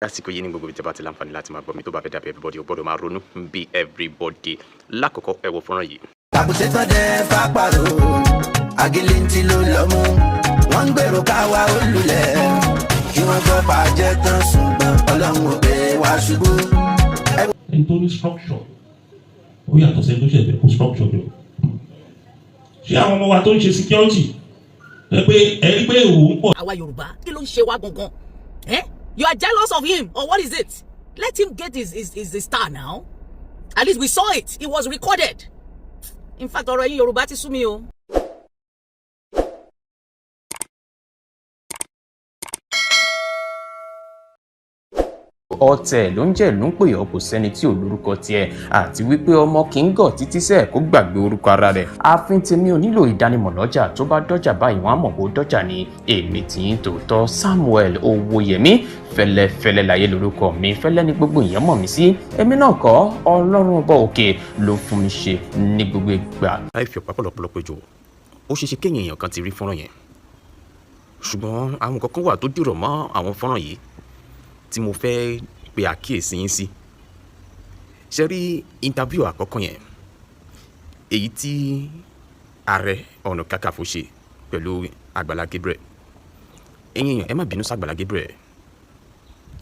Lásìkò yìí ní gbogbo ibi tí ẹ bá ti láǹfààní láti máa gbọ́ mi tó bá fẹ́ dàbí everybody ò gbọ́dọ̀ máa ronú bí everybody. Lákọ̀ọ́kọ́ ẹ wo fọ́nrán yìí. Àbùṣe tán dẹ fápárò, àgìlìntì ló lọ mú. Wọ́n ń gbèrò káwa ó lulẹ̀. Kí wọ́n gbọ́ bàjẹ́ tán ṣùgbọ́n Ọlọ́run ò gbé wa ṣubú. Ẹni tó ní structure, ó yàtọ̀ sẹ́ni tó ṣẹ̀fẹ̀ kó structure jọ. Ṣé àwọn ọmọ wa tó ń ṣe security? Ẹ pé ẹ̀rí pé òun pọ̀. Àwa Yorùbá kí ló ń ṣe wá gangan? You are jealous of him or what is it? Let him get his star now. At least we saw it. It was recorded. In fact, ọ̀rọ̀ yín Yorùbá ti sú mi o. Ọ̀tẹ̀ ló ń jẹ́ ìlú ń pè ọ́, kò sẹ́ni tí ò lórúkọ tiẹ̀, àti wípé ọmọ kì í gọ̀ títí sẹ́ẹ̀ kó gbàgbé orúkọ ara rẹ̀. Ààfin tèmi ò nílò ìdánimọ̀ lọ́jà, tó bá dọ́jà báyìí wọ́n á mọ̀ bó dọ́jà ni. Èmi tí ń tòótọ́ Samuel Owóyẹmí, fẹ́lẹ́fẹ́lẹ́ láyé lórúkọ mi, fẹ́lẹ́ ní gbogbo èèyàn mọ̀ mí sí. Èmi náà kọ́, Ọlọ́run ọba òkè ló fún mi ṣe ní gbogbo ìgbà. Láì fi ọ̀pá pọ̀lọpọ̀lọpọ̀ jò, ó ṣeéṣe kéèyàn èèyàn kan ti rí fọ́nrán yẹn. Ṣùgbọ́n àwọn kankan wà tó dìrọ̀ mọ́ àwọn fọ́nrán yìí tí mo fẹ́ pe àkíyèsí yín sí. Ṣé rí interview àkọ́kọ́ yẹn, èyí tí Ààrẹ Ọ̀nà Kakanfò ṣe pẹ̀lú Àgbàlá Gabriel. Ẹ̀yin èèyàn ẹ má bínú sí Àgbàlá Gabriel,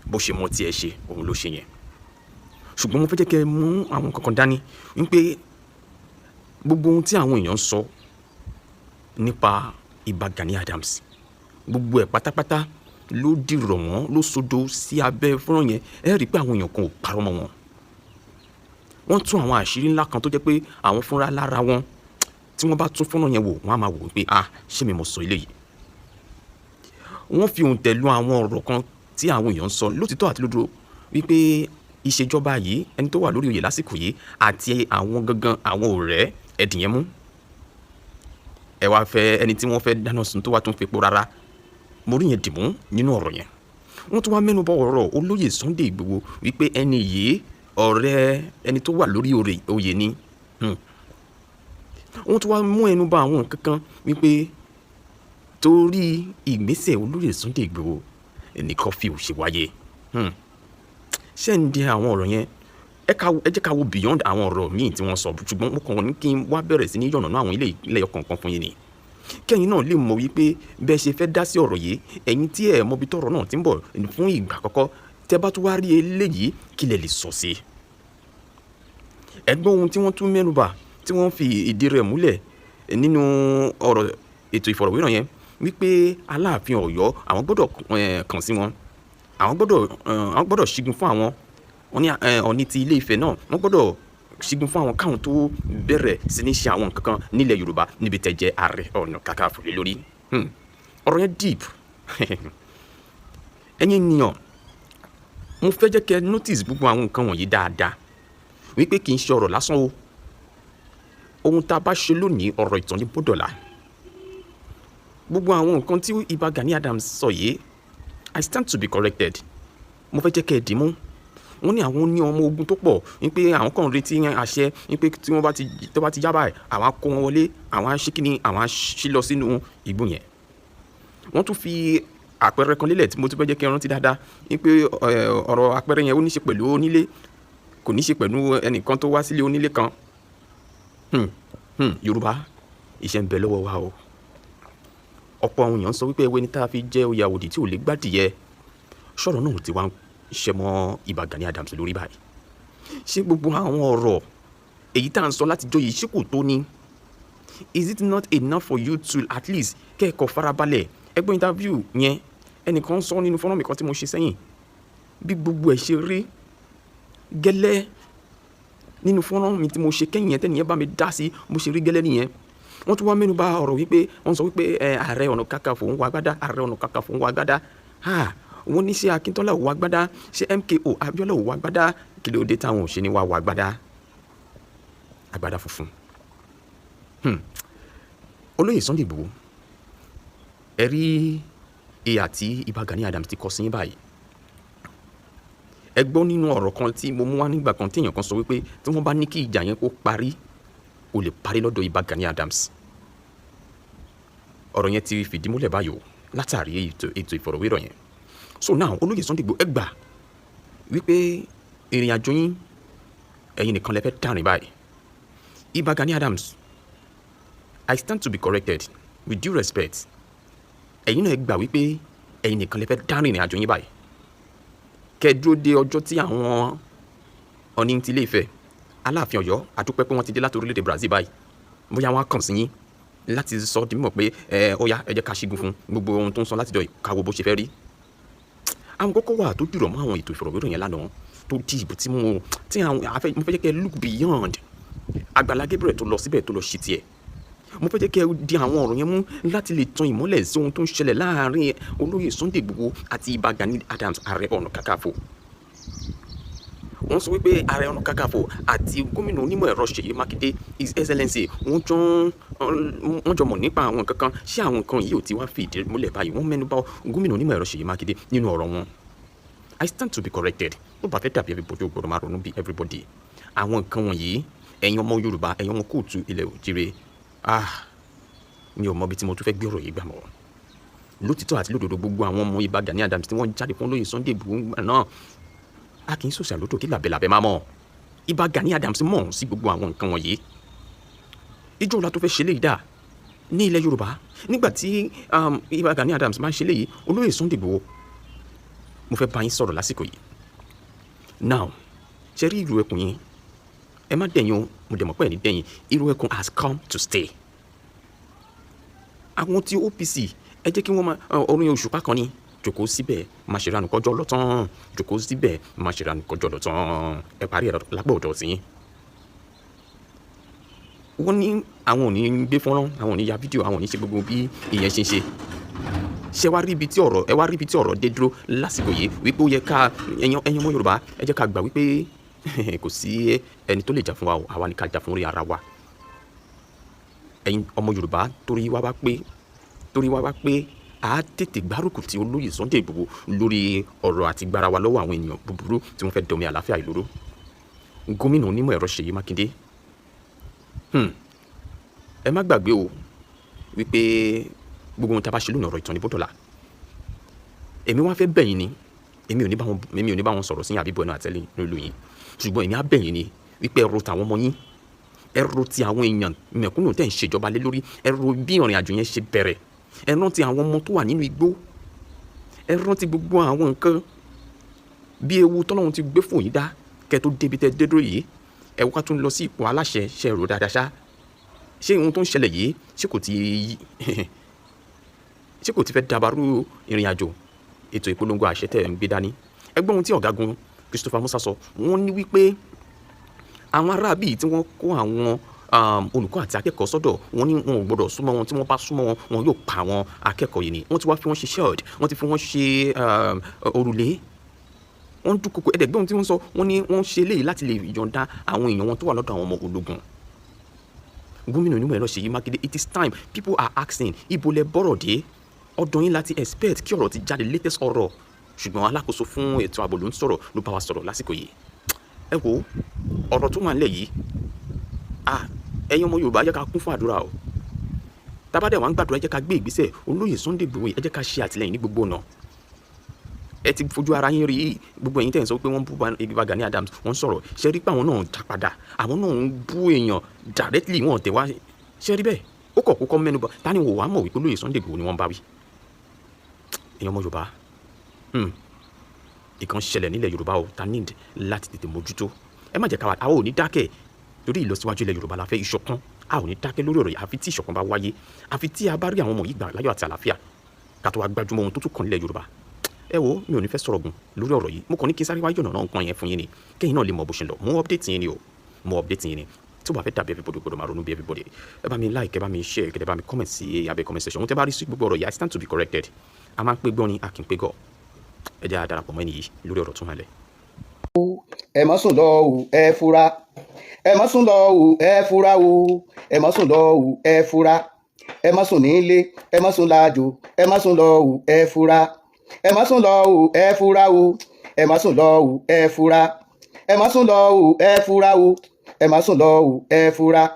bó ṣe mọ tí ẹ ṣe òun ló ṣe yẹn. Ṣùgbọ́n mo fẹ́ jẹ́ kẹ́ mú àwọn kankan dání wípé gbogbo ohun tí àwọn èèyàn sọ nípa Ìbà Gani Adams, gbogbo ẹ̀ pátápátá ló dìrọ̀ wọ́n ló sodo sí abẹ́ fọ́nrán yẹn. Ẹ rí i pé àwọn èèyàn kan ò parọ́ mọ́ wọn. Wọ́n tún àwọn àṣírí ńlá kan tó jẹ́ pé àwọn fúnra lára wọn tí wọ́n bá tún fọ́nrán yẹn wò wọ́n á máa wò pé ṣé mi mọ̀ sọ eléyìí. Wọ́n fi òǹtẹ̀ lu àwọn ọ̀rọ̀ kan tí àwọn èèyàn ń sọ lótìtọ́ àti lódodo wípé ìṣèjọba yìí, ẹni tó wà lórí oyè lásìkò yìí àti àwọn gangan àwọn ọ̀rẹ́ ẹ̀dìyẹn mú. Ẹ wá fẹ́ ẹni tí wọ́n fẹ́ dáná sun tó wá tún fepo rárá. Mo rí yẹn dìmú nínú ọ̀rọ̀ yẹn. Wọ́n tún wá mẹ́nu bà ọ̀rọ̀ olóyè Sunday Igboho wípé ẹni yìí ọ̀rẹ́ ẹni tó wà lórí oyè ni. Wọ́n tún wá mú ẹnu bà àwọn nǹkan kan wípé torí ìgbésẹ̀ olóyè Sunday Igboho ní kọ́fì ò ṣe wáyé. Ṣé ń di àwọn ọ̀rọ̀ yẹn? Ẹ jẹ́ ká wo beyond àwọn ọ̀rọ̀ míì tí wọ́n sọ, ṣùgbọ́n mo kàn ní kí n wá bẹ̀rẹ̀ sí ní yànnàná àwọn ilé ọ̀kọ̀ọ̀kan fún yín ni. Kẹ́yìn náà lè mọ̀ wípé bẹ́ẹ̀ ṣe fẹ́ dá sí ọ̀rọ̀ yìí, ẹ̀yin tí ẹ̀ mọbi tọ́rọ̀ náà ti ń bọ̀ fún ìgbà àkọ́kọ́, tẹ́ bá tún wá rí eléyìí kí lẹ lè sọ sí. Ẹgbọ́n ohun tí wọ́n tún mẹ́nu bà tí wọ́n fi ìdí rẹ̀ múlẹ̀ nínú ọ̀rọ̀ ètò ìfọ̀rọ̀wérọ̀ yẹn wípé Aláàfin Ọ̀yọ́ àwọn gbọ́dọ̀ kàn sí wọn, àwọn gbọ́dọ̀ ṣígun fún àwọn. Wọ́n ní Ọọ̀ni ti Ilé Ifẹ̀ náà wọ́n gbọ́dọ̀ ṣígun fún àwọn káwọn tó bẹ̀rẹ̀ sí ní ṣe àwọn nǹkan kan nílẹ̀ Yorùbá níbi tẹ́ jẹ́ Ààrẹ Ọ̀nà Kakanfò lé lórí. Ọ̀rọ̀ yẹn deep. Ẹ̀yin ènìyàn, mo fẹ́ jẹ́ kẹ́ notice gbogbo àwọn nǹkan wọ̀nyí dáadáa wípé kì í ṣe ọ̀rọ̀ lásán o. Ohun tá a bá ṣe lónìí ọ̀rọ̀ ìtàn ní bọ́dọ̀là. Gbogbo àwọn nǹkan tí Ìbà Gani Adams sọ yìí, I stand to be corrected. Mo fẹ́ jẹ́ kẹ́ ẹ dì mú. Wọ́n ní àwọn ní ọmọ ogun tó pọ̀ wípé àwọn kan retí àṣẹ wípé tí wọ́n bá ti yá báyìí àwọn á kó wọn wọlé, àwọn á ṣí kíní, àwọn á ṣí lọ sínú igbó yẹn. Wọ́n tún fi àpẹẹrẹ kan lélẹ̀ tí mo tún fẹ́ jẹ́ kí ẹ rántí dáadáa wípé ọ̀rọ̀ àpẹẹrẹ yẹn ó ní ṣe pẹ̀lú onílé, kò ní ṣe pẹ̀lú ẹnìkan tó wá sílé onílé kan. Yorùbá, iṣẹ́ ń bẹ lọ́wọ́ wa o. Ọ̀pọ̀ àwọn èèyàn sọ wípé ẹwẹ́ ní tá a fi jẹ́ oyè àwòdì tí ò lè gbádìyẹ. Ṣọ̀rọ̀ náà ti wá ṣe mọ́ Ìbà Gani Adams lórí báyìí. Ṣé gbogbo àwọn ọ̀rọ̀ èyí tá à ń sọ láti jọ yìí ṣé kò tó ni? Is it not enough for you to at least kẹ́ẹ̀kọ́ farabalẹ̀? Ẹgbọ́n interview yẹn ẹnìkan sọ nínú fọ́nrán mi kan tí mo ṣe sẹ́yìn bí gbogbo ẹ̀ ṣe rí gẹ́lẹ́ nínú fọ́nrán mi tí mo ṣe kẹ́yìn yẹn tẹ́nìyẹn bá mi dá sí bó ṣe rí gẹ́lẹ́ nìyẹn. Wọ́n tún wá mẹ́nu bà ọ̀rọ̀ wípé wọ́n sọ wípé Ààrẹ Ọ̀nà Kakanfò ń wọ agbádá, Ààrẹ Ọ̀nà Kakanfò ń wọ agbádá. Wọ́n ní ṣé Akíntọ́lá ò wọ agbádá, ṣé MKO Abíọ́lá ò wọ agbádá, kí ló dé táwọn ò ṣe ní wá wọ agbádá funfun. Olóyè Sunday Igboho, ẹ rí ìhà tí Ìbà Gani Adams ti kọ sí yín báyìí. Ẹ gbọ́ nínú ọ̀rọ̀ kan tí mo mú wá nígbà kan tí èèyàn kan sọ wípé tí wọ́n bá ní kí ìjà yẹn kó parí, ó lè parí lọ́dọ̀ Ìbà Gani Adams. Ọ̀rọ̀ yẹn ti fìdí múlẹ̀ báyìí látàrí ètò ìfọ̀rọ̀wérọ̀ yẹn. So now olóyè Sunday Igboho ẹ gbà wípé ìrìn àjò yín ẹ̀yin nìkan lẹ fẹ́ dárìn báyìí. Ìbà Gani Adams, I stand to be corrected with due respect. Ẹ̀yin náà gbà wípé ẹ̀yin nìkan lẹ fẹ́ dárìn ìrìn àjò yín báyìí. Kẹ́ dúró de ọjọ́ tí àwọn Ọọ̀ni ti Ilé-Ifẹ̀, Aláàfin Ọ̀yọ́, àdúpẹ́ pé wọ́n ti dé láti orílẹ̀-èdè Brazil báyìí. Bóyá wọ́n á kàn sí yín láti sọ di mímọ̀ pé ó yá ẹ jẹ́ ká ṣígun fún gbogbo ohun tó ń sọ láti jọ ìkáwọ́ bó ṣe fẹ́ rí. Àwọn kókó wà tó dìrọ̀ mọ́ àwọn ètò ìfọ̀rọ̀wérọ̀ yẹn lánàá tó di ìbò tí mo fẹ́ jẹ́ kẹ́ look beyond Àgbàlá Gabriel tó lọ síbẹ̀ tó lọ ṣe tiẹ̀. Mo fẹ́ jẹ́ kẹ́ di àwọn ọ̀rọ̀ yẹn mú láti lè tan ìmọ́lẹ̀ sí ohun tó ń ṣẹlẹ̀ láàárín olóyè Sunday Igboho àti Ìbà Gani Adams, Ààrẹ Ọ̀nà Kakanfò. Wọ́n sọ wípé Ààrẹ Ọ̀nà Kakanfò àti gómìnà onímọ̀ ẹ̀rọ Ṣèyí Mákindé, His Excellency, wọ́n jọ mọ̀ nípa àwọn kankan. Ṣé àwọn nǹkan yìí ò ti wá fi ìdí múlẹ̀ báyìí? Wọ́n mẹ́nu bà gómìnà onímọ̀ ẹ̀rọ Ṣèyí Mákindé nínú ọ̀rọ̀ wọn. I stand to be corrected. Tó bá fẹ́ dàbí everybody ó gbọ́dọ̀ máa ronú bí everybody. Àwọn nǹkan wọ̀nyí, ẹ̀yin ọmọ Yorùbá, ẹ̀yin ọmọ kóòtù ilẹ̀ òjìrè, mi ò mọ ibi tí mo tún fẹ́ gbé ọ̀rọ̀ yìí gbà mọ́. Lótìtọ́ àti lódodo gbogbo àwọn ọmọ Ìbà Gani Adams tí wọ́n jáde fún olóyè Sunday Igboho náà, a kì í sòsì àlótò kí làbẹ̀làbẹ̀ máa mọ̀. Ìbà Gani Adams mọ̀ sí gbogbo àwọn nǹkan wọ̀nyí. Ìjọ́ ọ̀la tó fẹ́ ṣe léyìí dà ní ilẹ̀ Yorùbá nígbà tí Ìbà Gani Adams máa ń ṣe léyìí, olóyè Sunday Igboho, mo fẹ́ bá yín sọ̀rọ̀ lásìkò yìí. Now, ṣe rí ìrù ẹkùn yín, ẹ má dẹ̀yìn o, mo dẹ̀ mọ̀ pé ẹ̀ ní dẹ̀yìn. Ìrù ẹkùn has come to stay. Àwọn tí OPC, ẹ jẹ́ kí wọ́n máa orin òṣùpá kan ní jòkó síbẹ̀ máa ṣe ìranù kọjọ́ lọ́tàn, jòkó síbẹ̀ máa ṣe ìranù kọjọ́ lọ́tàn. Ẹ parí ẹ̀ lápò ọ̀dọ̀ sí yín. Wọ́n ní àwọn ò ní gbé fọ́nrán, àwọn ò ní ya fídíò, àwọn ò ní ṣe gbogbo bí ìyẹn ṣe ń ṣe. Ṣé wá rí ibi tí ọ̀rọ̀ dé dúró lásìkò yìí wípé ó yẹ ká ẹ̀yin ọmọ Yorùbá, ẹ jẹ́ ká gbà wípé kò sí ẹni tó lè jà fún wa o, àwa ni ká jà fún orí ara wa. Ẹ̀yin ọmọ Yorùbá, torí wá wá pé a tètè gbárùkù tí olóyè Sunday Igboho lórí ọ̀rọ̀ àti gbára wa lọ́wọ́ àwọn ènìyàn búburú tí wọ́n fẹ́ dọ̀mí àlàáfíà ìlú rú. Gómìnà onímọ̀ ẹ̀rọ Ṣèyí Mákindé, ẹ má gbàgbé o wípé gbogbo ohun tí a bá ṣe lónìí ọ̀rọ̀ ìtàn ní bọ́dọ̀là. Èmi wá fẹ́ bẹ̀yìn ni, èmi ò ní bá wọn sọ̀rọ̀ sí àbíbọ̀ ẹnu àtẹ́lẹ̀ nílùú yìí, ṣùgbọ́n èmi á bẹ̀yìn ni wípé ẹ ro tàwọn ọmọ yín, ẹ ro ti àwọn èèyàn mẹ̀kúnnù tẹ̀ ń ṣèjọba lé lórí, ẹ ro bí ìrìn àjò yẹn ṣe bẹ̀rẹ̀, ẹ rántí àwọn ọmọ tó wà nínú igbó, ẹ rántí gbogbo àwọn nǹkan bí ewu tọ́lọ́run ti gbé fún yín dá kẹ́ tó débi tẹ́ dédúró yìí. Ẹ wá tún lọ sí ipò aláṣẹ, ṣe rò dáadáa ṣá. Ṣé ohun tó ń ṣẹlẹ̀ yìí ṣé kò ti fẹ́ dàbàrú ìrìn àjò ètò ìpolongo àṣẹ tẹ̀ ń gbé dání? Ẹgbọ́n ohun tí ọ̀gágun Christopher Musa sọ, wọ́n ní wípé àwọn aráabí tí wọ́n kó àwọn olùkọ́ àti akẹ́kọ̀ọ́ sọ́dọ̀, wọ́n ní wọn ò gbọ́dọ̀ súnmọ́ wọn, tí wọ́n bá súnmọ́ wọn, wọn yóò pa àwọn akẹ́kọ̀ọ́ yìí ni. Wọ́n ti wá fi wọ́n ṣe shield, wọ́n ti fi wọ́n ṣe òrùlé, wọ́n dúnkokò. Ẹ̀dẹ̀gbọ́n tí wọ́n sọ, wọ́n ní wọ́n ṣe léyìí láti lè yọ̀ǹda àwọn èèyàn wọn tó wà lọ́dọ̀ àwọn ọmọ ológun. Gómìnà onímọ̀ ẹ̀rọ Ṣèyí Mákindé, it is time. People are asking, ibo lẹ bọ́rọ̀ dé? Ọ̀dọ̀ yín láti expect kí ọ̀rọ̀ ti jáde, latest ọ̀rọ̀. Ṣùgbọ́n alákòóso fún ètò ààbò ló ń sọ̀rọ̀, ló bá wa sọ̀rọ̀ lásìkò yìí. Ẹ wo ọ̀rọ̀ tó wà nílẹ̀ yìí, ẹ̀yin ọmọ Yorùbá, ẹ jẹ́ ká kún fún àdúrà o. Tá bá dẹ̀ wá ń gbàdúrà, ẹ jẹ́ ká gbé ìgbésẹ̀. Olóyè Sunday Igboho, ẹ jẹ́ ká ṣe àtìlẹ́yìn ní gbogbo ọ̀nà. Ẹ ti fojú ara yín rí gbogbo ẹ̀yin tẹ̀ ń sọ pé wọ́n bú Ìbà Gani Adams, wọ́n sọ̀rọ̀. Ṣé rí pé àwọn náà ń ta padà, àwọn náà ń bú èèyàn directly, wọn tẹ̀ wá. Ṣé rí bẹ́ẹ̀? Ó kọ̀ kókó mẹ́nu bà, ta ni wò wá mọ̀ wípé olóyè Sunday Igboho ni wọ́n bá wí? Ẹ̀yin ọmọ Yorùbá, ìkan ṣẹlẹ̀ nílẹ̀ Yorùbá o, ta need láti tètè mójútó. Ẹ má jẹ́ ká ò ní dákẹ́ lórí ìlọsíwájú ilẹ̀ Yorùbá la fẹ́ ìṣọ̀kan. A ò ní dákẹ́ lórí ọ̀rọ̀ yìí àfi tí ìṣọ̀kan bá wáyé, àfi tí a bá rí àwọn ọmọ yìí gbà láyọ̀ àti àlàáfíà ká tó wá gbájúmọ́ ohun tó tún kàn nílẹ̀ Yorùbá. Ẹ wo, mi ò ní fẹ́ sọ̀rọ̀ gùn lórí ọ̀rọ̀ yìí, mo kàn ní kí n sáré wá yọ̀nà náà nǹkan yẹn fún yín ni, kẹ́yìn náà lè mọ bó ṣe ń lọ. Mo update yín ni tí ó bá fẹ́ dàbí everybody gbọ́dọ̀ máa ronú bí everybody. Ẹ bá mi like, ẹ bá mi share, ẹ bá mi comment sí abẹ́ comment section. Ohun tẹ́ bá rí sí gbogbo ọ̀rọ̀ yìí, I stand to be corrected. A máa ń pé gbọ́n ni, a kì í pé gọ̀. Ẹ jẹ́ a darapọ̀ mọ́ ẹni yìí lórí ọ̀rọ̀ tó hàn lẹ̀. Ẹ má sùn lọ o, ẹ fura. Ẹ má sùn lọ o, ẹ fura o. Ẹ má sùn lọ o, ẹ fura. Ẹ má sùn nílé, ẹ má sùn lájò. Ẹ má sùn lọ o, ẹ fura. Ẹ má sùn lọ o, ẹ fura o. Ẹ má sùn lọ o, ẹ fura. Ẹ má sùn lọ o, ẹ fura o. Ẹ má sùn lọ o, ẹ fura.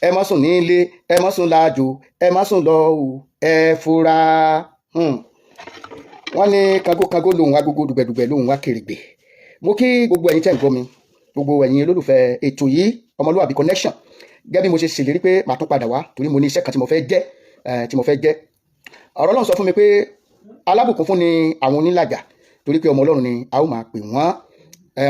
Ẹ má sùn nílé, ẹ má sùn lájò. Ẹ má sùn lọ o, ẹ fura. Wọ́n ní kango lòun agogo dùgbẹ̀dùgbẹ̀ lòun wá kèrègbè. mo kí gbogbo ẹ̀yin tẹ́ ń gbọ́ mi, gbogbo ẹ̀yin olólùfẹ́ ètò yìí Ọmọlúwàbí Connection. Gẹ́gẹ́ bí mo ṣe ṣèlérí pé màá tún padà wá torí mo ní iṣẹ́ kan tí mo fẹ́ jẹ́. Ọ̀rọ̀ Ọlọ́run sọ fún mi pé alábùkún fún ni àwọn onílàjà torí pé ọmọ Ọlọ́run ni a ó máa pè wọ́n.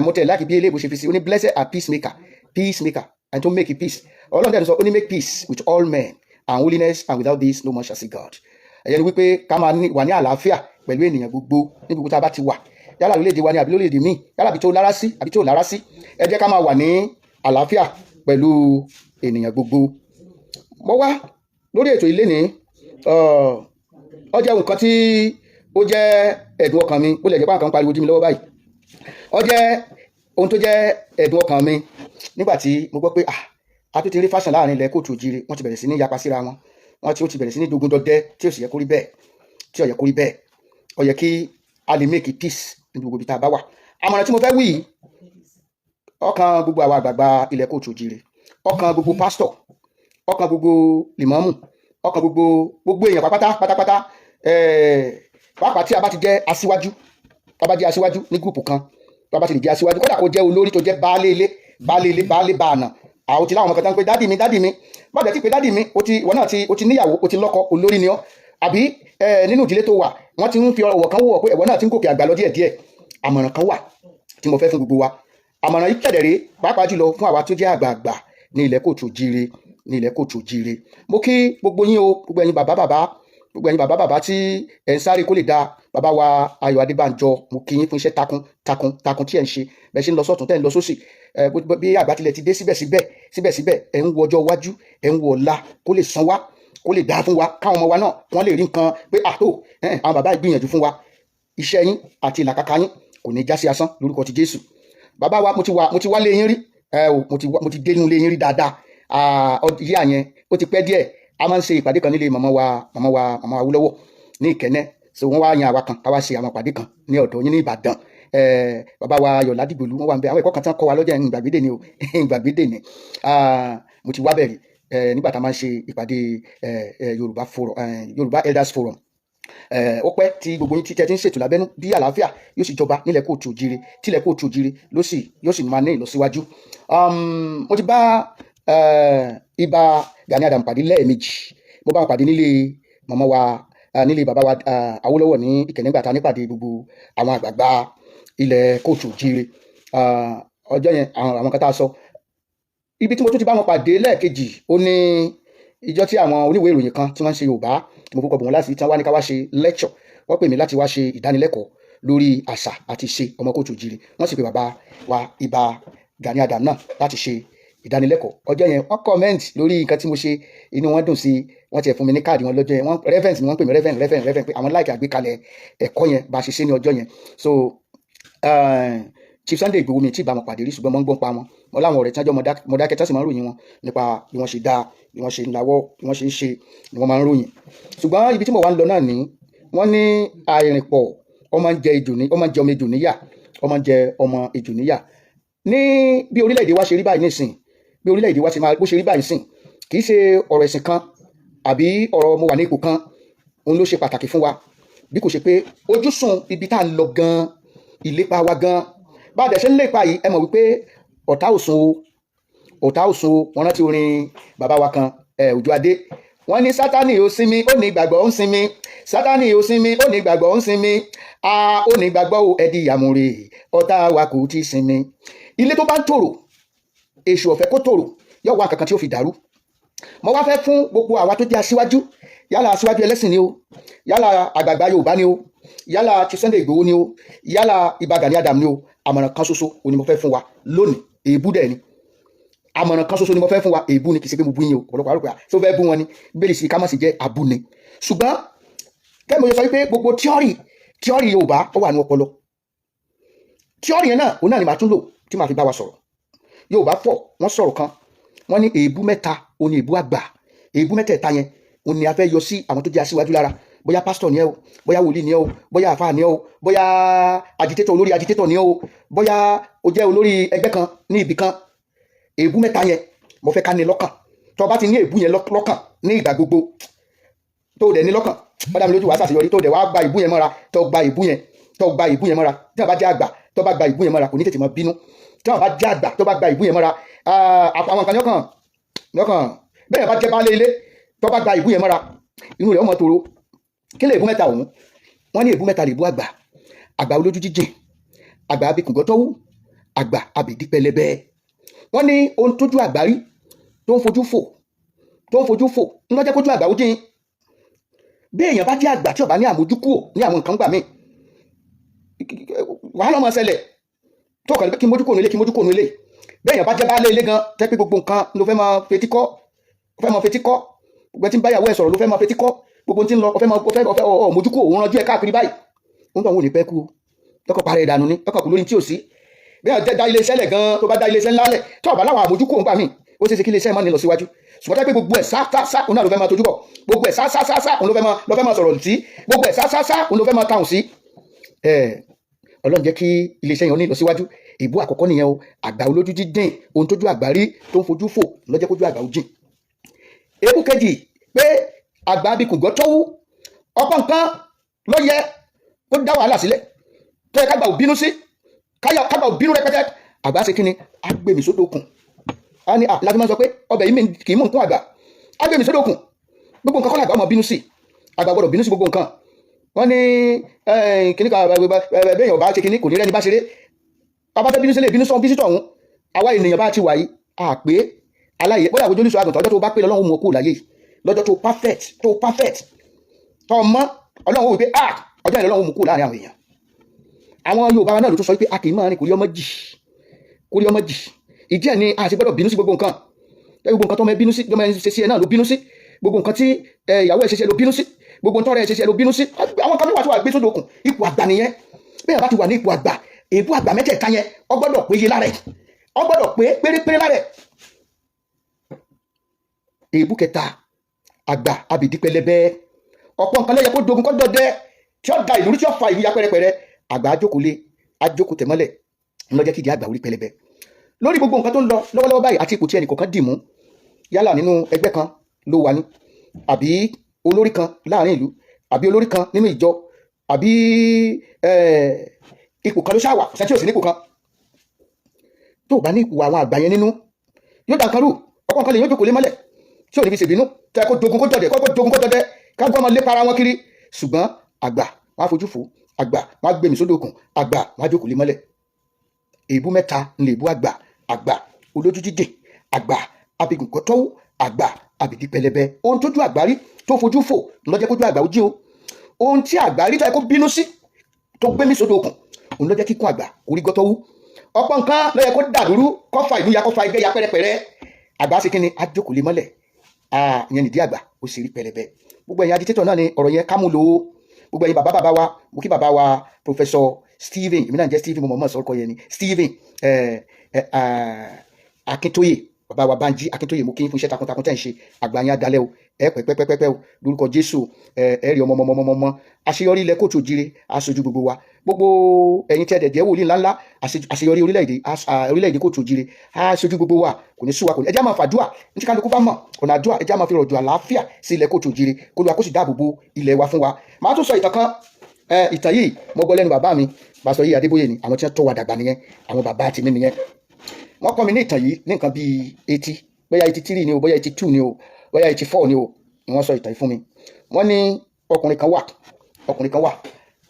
Mo tẹ̀ láti bí eléèbó ṣe fi sí, ó ní blessed are peacemaker and to make peace. Ọlọ́run tẹ̀ sọ ó ní make peace with all men and holiness, and without this no man shall see God. Ẹ̀yẹ́ ni wípé ká máa wà ní àlàáfíà pẹ̀lú ènìyàn gbogbo ní gbogbo tá a bá ti wà, yálà lórílẹ̀-èdè wa ni àbí lórílẹ̀-èdè míì, yálà bí tó lára sí àbí tó lára sí, ẹ jẹ́ ká máa wà ní àlàáfíà pẹ̀lú ènìyàn gbogbo. Mo wá lórí ètò ilé ní ó jẹ́ nǹkan tí ó jẹ́ ẹ̀dùn ọkàn mi, ó lè jẹ́ pé nǹkan pariwo dí mi lọ́wọ́ báyìí. Ó jẹ́ ohun tó jẹ́ ẹ̀dùn ọkàn mi nígbà tí mo gbọ́ pé a tó ti rí fashion láàrin ilẹ̀ Kóòtù Òjíire, wọ́n ti bẹ̀rẹ̀ sí ní yapa síra wọn, wọ́n ti bẹ̀rẹ̀ sí ní dogun dọdẹ tí ò sì yẹ kó rí bẹ́ẹ̀, ó yẹ kí a lè make peace ní gbogbo ibi tá a bá wà. Àmọ̀ràn tí mo fẹ́ wí ọkàn gbogbo àwọn àgbààgbà ilẹ̀ Kóòtù Òjíire, ọkàn gbogbo pásítọ̀, ọkàn gbogbo lìmọ́mù, ọkàn gbogbo èèyàn pátápátá, pàápàá tí a bá ti jẹ́ aṣíwájú, tá a bá jẹ́ aṣíwájú ní gúrùpù kan, tá a bá ti lè jẹ́ aṣíwájú, kódà kó jẹ́ olórí tó jẹ́ baálé bàánà, àwọn ti láwọn ọmọ kan tán pé dádì mi má jẹ́ tí pé dádì mi ìwọ náà o ti níyàwó, o ti lọ́kọ, olórí ni ọ́, àbí nínú ìdílé tó wà wọ́n ti ń fi ọwọ́ kan wọ̀ pé ìwọ náà ti ń gòkè àgbà lọ díẹ̀díẹ̀. Àmọ̀ràn kan wà tí mo fẹ́ fún gbogbo wa. Àmọ̀ràn yìí kẹ̀dẹ̀rẹ́ pàápàá jùlọ fún àwa tó jẹ́ àgbààgbà ní ilẹ̀ Kóòtù Òjíire. Mo kí gbogbo yín o, gbogbo ẹ̀yin bàbá tí ẹ̀ ń sáré kó lè da bàbá wa Ayọ̀ Adébánjọ, mo kí yín fún iṣẹ́ takun tí ẹ̀ ń ṣe, bẹ́ẹ̀ ṣe ń lọ sọ́tún tẹ́ ń lọ sósì, bí àgbà tilẹ̀ ti dé síbẹ̀síbẹ̀ ẹ̀ ń wo ọjọ́ iwájú, ẹ̀ ń wo ọ̀la kó lè san wá, kó lè dáa fún wa, káwọn ọmọ wa náà wọ́n lè rí nǹkan pé àwọn bàbá ìgbìyànjú fún wa. Iṣẹ́ yín àti ìlàkàkà yín kò ní já sí asán lórúkọ ti Jésù. Bàbá wa mo ti wá lé yín rí, mo ti dé inú lé yín rí dáadáa. Yíyá yẹn ó ti pẹ́ díẹ̀, a máa ń ṣe ìpàdé kan nílé màmá wa Awólọ́wọ̀ ní Ìkẹ́nnẹ́, so wọ́n wá yan àwa kan ká wá ṣe àwọn ìpàdé kan ní ọ̀dọ̀ yín ní Ìbàdàn. Bàbá wa Ayọ̀ Ládìgbòlú wọ́n wà ń bẹ, àwọn ẹ̀kọ́ kan tí wọ́n kọ́ wa lọ́jọ́ ìgbàgbédè ni mo ti wá bẹ̀rẹ̀ nígbà tá a máa ń ṣe ìpàdé Yorùbá Elders Forum. Ó pẹ́ tí gbogbo yín títẹ́ tí ń ṣètò lábẹ́nú bí àlàáfíà yóò sì jọba nílẹ̀ Kóòtù Òjíire, tílẹ̀ Kóòtù Òjíire yóò sì máa ní ìlọsíwájú. Mo ti bá Ìbà Gani Adam pàdé lẹ́ẹ̀mejì. Mo bá wọn pàdé nílé bàbá wa Awólọ́wọ̀ ní Ìkẹ́nnẹ́ nígbà tá a nípàdé gbogbo àwọn àgbààgbà ilẹ̀ Kóòtù Òjíire. Ọjọ́ yẹn àwọn kan tá a sọ. Ibi tí mo tún ti bá wọn pàdé lẹ́ẹ̀kejì ó ní ìjọ tí àwọn oníwèé ìròyìn kan tí wọ́n ń ṣe Yorùbá tí mo fọkọ̀ bọ̀ wọ́n láti tí wọ́n wá ní ká wá ṣe lecture. Wọ́n pè mí láti wá ṣe ìdánilẹ́kọ̀ọ́ lórí àṣà àti ìṣe ọmọ Kóòtù Òjíire. Wọ́n sì pe bàbá wa Ìbà Gani Adam náà láti ṣe ìdánilẹ́kọ̀ọ́. Ọjọ́ yẹn wọ́n comment lórí nǹkan tí mo ṣe, inú wọn dùn sí i, wọ́n ti ẹ̀ fún mi ní káàdì wọn lọ́jọ́ yẹn, reverend ni wọ́n pè mí reverend pé àwọn láìkí àgbékalẹ̀ ẹ̀kọ́ yẹn bá a ṣe ṣe ní ọjọ́ yẹn. So Chief Sunday Igboho mi tí ì bá wọn pàdé rí ṣùgbọ́n mo ń gbọ́n pa wọn. Mo láwọn ọ̀rẹ́ tí wọ́n jọ Mọdákẹ́kẹ́ tí wọ́n sì máa ń ròyìn wọn nípa bí wọ́n ṣe dáa, bí wọ́n ṣe ń lawọ́, bí wọ́n ṣe ń ṣe ni wọ́n máa ń ròyìn. Ṣùgbọ́n ibi tí mo wá ń lọ náà ní wọ́n ní àìrìnpọ̀ ọmọ ń jẹ ọmọ ejò níyà. Ní bí orílẹ̀-èdè wa ṣe rí báyìí nísìn, bí orílẹ̀-èdè wa bó ṣe rí báyìí sìn, kì í ṣe ọ̀rọ̀ ẹ̀sìn kan àbí ọ̀rọ̀ mo wà ní ipò kan òun ló ṣe pàtàkì fún wa, bí kò ṣe pé ojúsùn ibi tá à ń lọ gan, ìlépa wa gan, bá a dẹ̀ ṣe ń lépa yìí, ẹ mọ̀ wípé ọ̀tá òsùn o. Wọ́n rántí orin bàbá wa kan Òjó Adé, wọ́n ní Sátánì ó sinmi ó ní ìgbàgbọ́ ń sinmi, Sátánì ó sinmi ó ní ìgbàgbọ́ ń sinmi, ó ní ìgbàgbọ́ ẹ̀dí àmúre, ọ̀tá wa kò tí sinmi. Ilé tó bá ń tòrò, èṣù ọ̀fẹ́ kó tòrò, yóò wá kankan tí ó fi dàrú. Mo wá fẹ́ fún gbogbo àwa tó jẹ́ aṣíwájú, yálà aṣíwájú ẹlẹ́sìn ni o, yálà àgbààgbà Yorùbá ni o, yálà Chief Sunday Igboho ni o, yálà Ìbà Gani Adam ni o. Àmọ̀ràn kan ṣoṣo ni mo fẹ́ fún wa lónìí, èébú dẹ̀ ni. Àmọ̀ràn kan ṣoṣo ni mo fẹ́ fún wa, èébú ni, kì í ṣe pé mo bú yín o, ọ̀pọ̀lọpọ̀ àrùkù tó fẹ́ bú wọn ni, bẹ́ẹ̀ sì ká má sì jẹ́ abú ni. Ṣùgbọ́n kẹ́ mo sọ wípé gbogbo tíọ́rì Yorùbá ó wà ní ọpọlọ. Tíọ́rì yẹn náà òun náà ni màá tún lò tí màá fi bá wa sọ̀rọ̀. Yorùbá pọ̀ wọ́n sọ̀rọ̀ kan, wọ́n ní èébú mẹ́ta òun ni èébú àgbà. Èébú mẹ́tẹ̀ẹ̀ta yẹn òun ni a fẹ́ yọ sí àwọn tó jẹ́ aṣíwájú lára, bóyá pásítọ̀ ni ẹ o, bóyá wòlíì ni ẹ o, bóyá àfáà ni ẹ o, bóyá olórí agitator ni ẹ o, bóyá o jẹ́ olórí ẹgbẹ́ kan ní ibì kan. Èébú mẹ́ta yẹn mo fẹ́ ká ní lọ́kàn. Tó o bá ti ní èébú yẹn lọ́kàn ní ìgbà gbogbo, tó o dẹ̀ ní lọ́kàn, ó dá mi lójú wàá ṣàṣeyọrí, tó o dẹ̀ wá gba èébú yẹn mọ́ra, tó o gba èébú yẹn mọ́ra, tí a bá jẹ́ àgbà tó bá gba ìbú yẹn mọ́ra kò ní tètè máa bínú tí wọ́n bá jẹ́ àgbà tó bá gba ìbú yẹn mọ́ra àwọn nǹkan yọkàn bẹ́ẹ̀ bá jẹ́ baálé ilé tó bá gba ìbú yẹn mọ́ra inú rẹ̀ ọmọ tòrò kí lè ìbú mẹ́ta òun wọ́n ní ìbú mẹ́ta lè bú àgbà olójú jíjìn àgbà abikùngọ́tọ́wú àgbà abìdí pẹlẹbẹ wọ́n ní ohun tójú àgbà rí tó ń fojú fò ńlọ jẹ́ kójú àgbà ó dín bí èèyàn bá jẹ́ àgbà tí ó bá ní àmójúkúò ní àwọn nǹkan gbà míì wàhálà ọmọ ṣẹlẹ̀ tó kàn kí mójúkúò nílé bí èèyàn bá jẹ́ baálé ilé gan tẹ́ pé gbogbo nǹkan ló fẹ́ máa fetí kọ́ gbogbo tí ń báyàwó ẹ̀ sọ̀rọ̀ ló fẹ́ máa fetí kọ́ gbogbo tí ń lọ ọ̀fẹ́ mójúkúò òun ránjú ẹ̀ káàkiri báyìí òun tó àwọn ò ní pẹ́ kú lọ́kọ̀ parẹ́ ìdànù ni lọ́kọ̀ kú lórí tí ò sí bí èèyàn jẹ́ dá ilé iṣẹ́ lẹ̀ gan tó bá dá ilé iṣẹ́ ńlá lẹ̀ tó bá láwọn àmójúkúò ń gbà míì ó ṣeé ṣe kí ilé iṣẹ́ máa ní lọ síwájú ṣùgbọ́n pé gbogbo ẹ̀ sá òun náà ló fẹ́ máa tojú bọ̀ gbogbo ẹ̀ sá òun ló fẹ́ máa sọ̀rọ̀ sí gbogbo ẹ̀ sá òun ló fẹ́ máa tàùn sí. Ọlọ́run jẹ́ kí iléeṣẹ́ yẹn ní ìlọsíwájú ìbú àkọ́kọ́ nìyẹn o àgbà olójú jíjìn ohun tójú àgbà rí tó ń fojú fò lọ́jẹ́ kójú àgbà ó jìn. èébú kejì pé àgbà abikùngọ́tọ́wú ọ̀pọ̀ nǹkan ló yẹ kó dá wàhálà sílẹ̀ tó yẹ kágbà ò bínú sí kágbà ò bínú rẹpẹtẹ àgbà ṣe kíni agbèmí sódò okùn a ní láti máa sọ pé ọbẹ̀ yìí kì í mú nǹkan àgbà agbèmí sódò okùn gbogbo nǹkan kọ́ làgbà ọmọ bínú sí àgbà gbọdọ̀ bínú sí gbogbo nǹkan wọ́n ní kíní kan bẹ́ẹ̀ yọ̀ọ̀ bá ṣe kíní kò ní rẹ́ni bá ṣeré bàbá fẹ́ bínú sílẹ̀ bínú sọ́n bísítọ̀ ọ̀hún àwa ènìyàn bá ti wà yìí àpé aláyè bóyá àwùjọ oníṣòwò àgùntàn ọjọ́ tó bá pé lọ́lọ́run mú okú láyé lọ́jọ́ tó perfect tó mọ́ ọlọ́run wò pé ọjọ́ ìlú ọlọ́run mú kú láàrin àwọn èèyàn àwọn Yorùbá náà ló tún sọ pé a kì í máa rìn kórí ọmọ jì ìdí ẹ̀ ni a ti gbọ́dọ̀ bínú sí gbogbo nǹkan tó mọ bínú sí tó mọ ṣe sí ẹ náà ló bínú sí gbogbo nǹkan tí ìyàwó ẹ̀ ṣe sí ẹ ló bínú sí gbogbo ntọ́rẹ́ ẹ̀ ṣe sí ẹ ló bínú sí àwọn kan tó wà tó wà gbé sódò okùn ipò àgbà nìyẹn bẹ́ẹ̀ bá ti wà ní ipò àgbà èébú àgbà mẹ́tẹ̀ẹ̀ta yẹn ó gbọ́dọ̀ péye lára ẹ̀ ó gbọ́dọ̀ pé pérépéré lára ẹ̀. èébú kẹta àgbà abìdí pẹlẹbẹ ọ̀pọ̀ nǹkan lẹ́yẹ kó dogun kó dọdẹ tí ó da ìlú tí ó fa ìlú ya pẹ́rẹpẹ́rẹ àgbà ajókòó tẹ̀mọ́lẹ̀ ńlọ́jẹ́ kí ìdí àgbà orí pẹlẹbẹ lórí gbogbo nǹkan tó ń lọ lọ́wọ́lọ́wọ́ báyìí àti ipò tí ẹnì kọ̀ọ̀kan dì mú yálà nínú ẹgbẹ́ kan ló wà ní àbí olórí kan láàrin ìlú àbí olórí kan nínú ìjọ àbí ipò kan ló ṣáà wà ṣẹ́tí ò sí nípò kan tó bá ní ipò àwọn àgbà yẹn nínú yóò dà kan rú ọ̀pọ̀ nǹkan lè yóò jókòó lé mọ́lẹ̀ tí ò ní fi ṣèbínú tẹ́ kó dogun kó dọdẹ káàkó ọmọ lépa ara wọn kiri ṣùgbọ́n àgbà wọn á fojú fò àgbà wọn á gbẹmí sódò òkun àgbà wọn á jókòó lé mọ́lẹ̀ èébú mẹ́ta ń lè bú àgbà olójú jíjìn àgbà abigùnkọ́tọ́wú àgbà abìdí pẹlẹbẹ ohun tójú àgbà rí tó fojú fò lọ́jẹ́ kójú àgbà ó jí o ohun tí àgbà rí tó yẹ kó bínú sí tó gbé mí sódò òkun òun lọ́jẹ́ kíkún àgbà orí gọ́tọ́wú ọ̀pọ̀ nǹkan ló yẹ kó dàdúrú kọ́fà ìlú ya kọ́fà ẹgbẹ́ ya pẹ́rẹpẹ́rẹ́ àgbà ṣe kíni ajókòó lé mọ́lẹ̀ ìyẹn nìdí àgbà ó sì rí pẹlẹbẹ gbogbo ẹ̀yin agitator náà ni ọ̀rọ̀ yẹn kámú lò ó gbogbo ẹ̀yin bàbá wa mo kí bàbá wa Professor Stephen èmi náà jẹ́ Stephen mo mọ̀ sọ́kọ yẹn ni Stephen Akíntóyè bàbá wa Bánjí Akíntóyè mo kí n fún iṣẹ́ takuntakun tẹ́ ń ṣe àgbà yẹn adalẹ́ o ẹ pẹ́pẹ́pẹ́pẹ́ o lórúkọ Jésù ẹ rí ọmọ àṣeyọrí ilẹ̀ kóòtù òjire aṣojú gbogbo wa gbogbo ẹ̀yin tẹ́ dẹ̀dẹ̀ wòlíì ńláńlá àṣeyọrí orílẹ̀-èdè kóòtù òjire aṣojú gbogbo wa kò ní sú wa kò ní ẹjẹ́ máa fàdúà ní tí kálukú bá mọ̀ ọ̀nà àdúà ẹjẹ́ máa fi rọ̀jò àlàáfíà sí ilẹ̀ kóòtù òjire kó lóra kó sì dáàbò bo ilẹ̀ wa fún wa màá tún sọ ìtàn kan ìtàn yìí mo gbọ́ lẹ́nu bàbá mi Pásítọ̀ Yèyé Adébóyè ni àwọn tí wọ́n tọ́ wa dàgbà nìyẹn àwọn bàbá tèmi nìyẹn wọ́n kọ́ mi ní ìtàn yìí ní nǹkan bíi 80 bóyá 83 ni o bóyá 82 ni o bóyá 84 ni o ni wọ́n sọ ìtàn yìí fún mi wọ́n ní ọkùnrin kan wà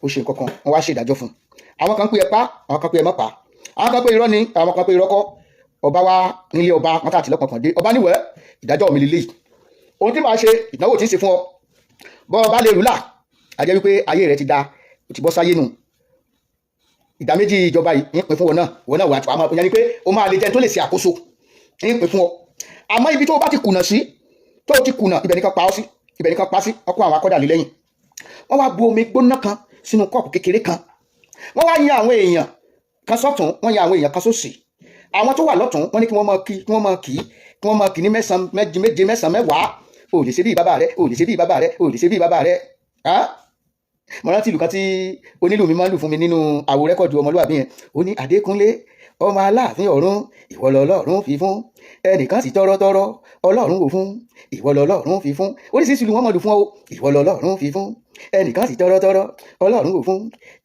ó ṣe nǹkan kan wọ́n wá ṣe ìdájọ́ fún un àwọn kan pé ẹ pa àwọn kan pé ẹ má pa àwọn kan pé irọ́ ni àwọn kan pé irọ́ kọ́ ọba wa nílé ọba wọn tà tìlọ́pọ̀ kan dé ọba níwẹ̀ ìdájọ́ mi lélẹ́yìí ohun tí màá ṣe ìdánwò tí ń ṣe fún ọ bọ́ ọba lè rúlà á jẹ́ wípé ayé rẹ ti da ó ti bọ́ sáyé nù ìdá méjì ìjọba yìí ń pín fún wọn náà wà á máa yẹn ni pé ó máa lè jẹ́ tó lè ṣe àkóso ń pín fún ọ àmọ́ ibi tó o bá ti kùnà sí tó o ti kùnà ibẹ̀ nìkan pa ọ́ sí ibẹ̀ nìkan pa sí ọkọ̀ àwọn akọ́dà lé lẹ́yìn wọ́n wá bu omi gbóná kan sínú kọ́ọ̀pù kékeré kan wọ́n wá yan àwọn èèyàn kan sọ́tún wọ́n yan àwọn èèyàn kan sósì àwọn tó wà lọ́tún wọ́n ní kí wọ́n máa kì ní méje mẹ́sàn-án mẹ́wàá o lè ṣe bí bàbá rẹ o lè ṣe bí bàbá rẹ o lè ṣe bí bàbá rẹ mo rántí ìlú kan tí onílù mi máa ń lù fún mi nínú àwo rẹ́kọ̀dù ọmọlúwàbí yẹn ó ní Adékúnlé ọmọ aláàfin ọ̀run ìwọ lọlọ́run fi fún ẹnìkan sì tọrọtọrọ ọlọ́run kò fún ìwọ lọlọ́run fi fún oríṣiríṣi ìlú wọn mọ̀ lù fún ọ ìwọ lọlọ́run fi fún ẹnìkan sì tọrọtọrọ ọlọ́run kò fún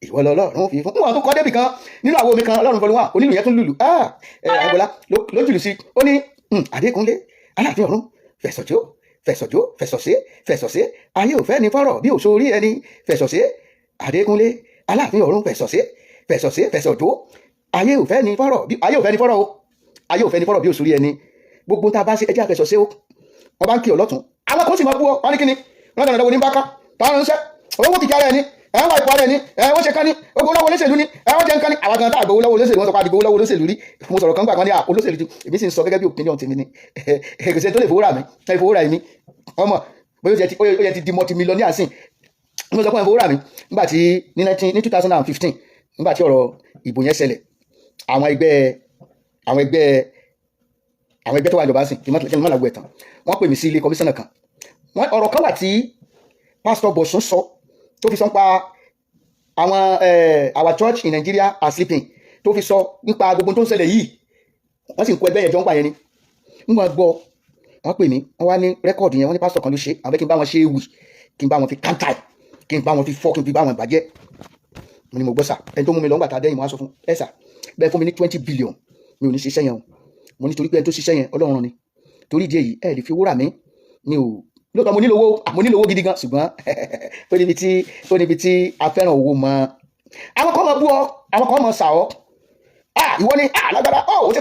ìwọ lọlọ́run fi fún. wọn tún kọ́ débì kan nínú àwọn omi kan ọlọ́run fọlọ́ wọn onílù yẹn tún lùlù àgbọ̀lá ló jùlù sí ó ní Adékúnlé aláàfin ọ̀run fẹ̀sọ̀jó fẹ̀sọ̀jó fẹ̀sọ̀sé ayé ò fẹ́ ní fọ́rọ̀ bí òṣòrí ẹni fẹ̀sọ̀sé Adékúnlé aláàfin ọ̀run fẹ̀sọ̀sé fẹ̀sọ̀jó ayé ò fẹ́ ní fọ́rọ̀ o ayé ò fẹ́ ní fọ́rọ̀ bí òṣòrí ẹni gbogbo tá a bá ṣe ẹjẹ́ àfẹ̀sọ̀sé o wọ́n bá ń kí ọ lọ́tún àwọn kan sì máa bú ọ wọ́n ní kíni wọ́n dáná ní báká táwọn ń ṣẹ́ owó kìkì ara ẹni ẹ̀wọ̀n wà ipò ara ẹni wọ́n ṣe ká ní ogun lọ́wọ́ olóṣèlú ní ẹ̀wọ̀n jẹ́ ń ká ní àwọn kan tá àgbowó lọ́wọ́ olóṣèlú wọn sọ pé àdìgbowó lọ́wọ́ olóṣèlú rí mo sọ̀rọ̀ kan gbà kan ní olóṣèlú ti èmi sì ń sọ gẹ́gẹ́ bí opinion tèmi ni èkìsẹ́ tó lè fowó rà mí ẹ fowó rà mí ọmọ bóyá ó yẹ ti di multi-millionaire sìn mo sọ pé ẹ fowó rà mí nígbà tí ní 2015 nígbà tí ọ̀rọ̀ ìbò yẹn ṣẹlẹ̀ àwọn ẹgbẹ́ tó wà ìjọba sìn kí n má làgbọ́ ẹ̀tàn wọ́n pè mí sí ilé kọmíṣánná kan ọ̀rọ̀ kan wà tí pásítọ̀ Bọ̀sún sọ tó fi sọ pa àwọn our church in Nigeria are sleeping tó fi sọ nípa gbogbo tó ń ṣẹlẹ̀ yìí wọ́n sì ń kó ẹgbẹ́ yẹn jọ ń pa yẹn ni nígbà gbọ́ wọ́n pè mí wọ́n wá ní rẹ́kọ̀dù yẹn wọ́n ní pásítọ̀ kan ló ṣe àwọn kí n bá wọn ṣe ewì kí n bá wọn fi kántà kí n bá wọn fi fọ́ kí n fi bá wọn bàjẹ́ mo ní mo gbọ́ sà ẹni tó mú mi lọ́ngbà tá a dẹ́yìn mo á sọ fún ẹ sà bẹ́ẹ̀ fún mi ní 20 billion mi ò ní ṣiṣẹ́ yẹn o mo ní torí pé ẹni tó ṣiṣẹ́ yẹn Ọlọ́run ni torí ìdí èyí ẹ lè fi owó rà mí ni o lóòótọ́ mo nílò owó gidi gan ṣùgbọ́n ó níbi tí a fẹ́ràn owó mọ́ àwọn kan máa bú ọ àwọn kan máa sà ọ ìwọ ni lágbára ó ṣe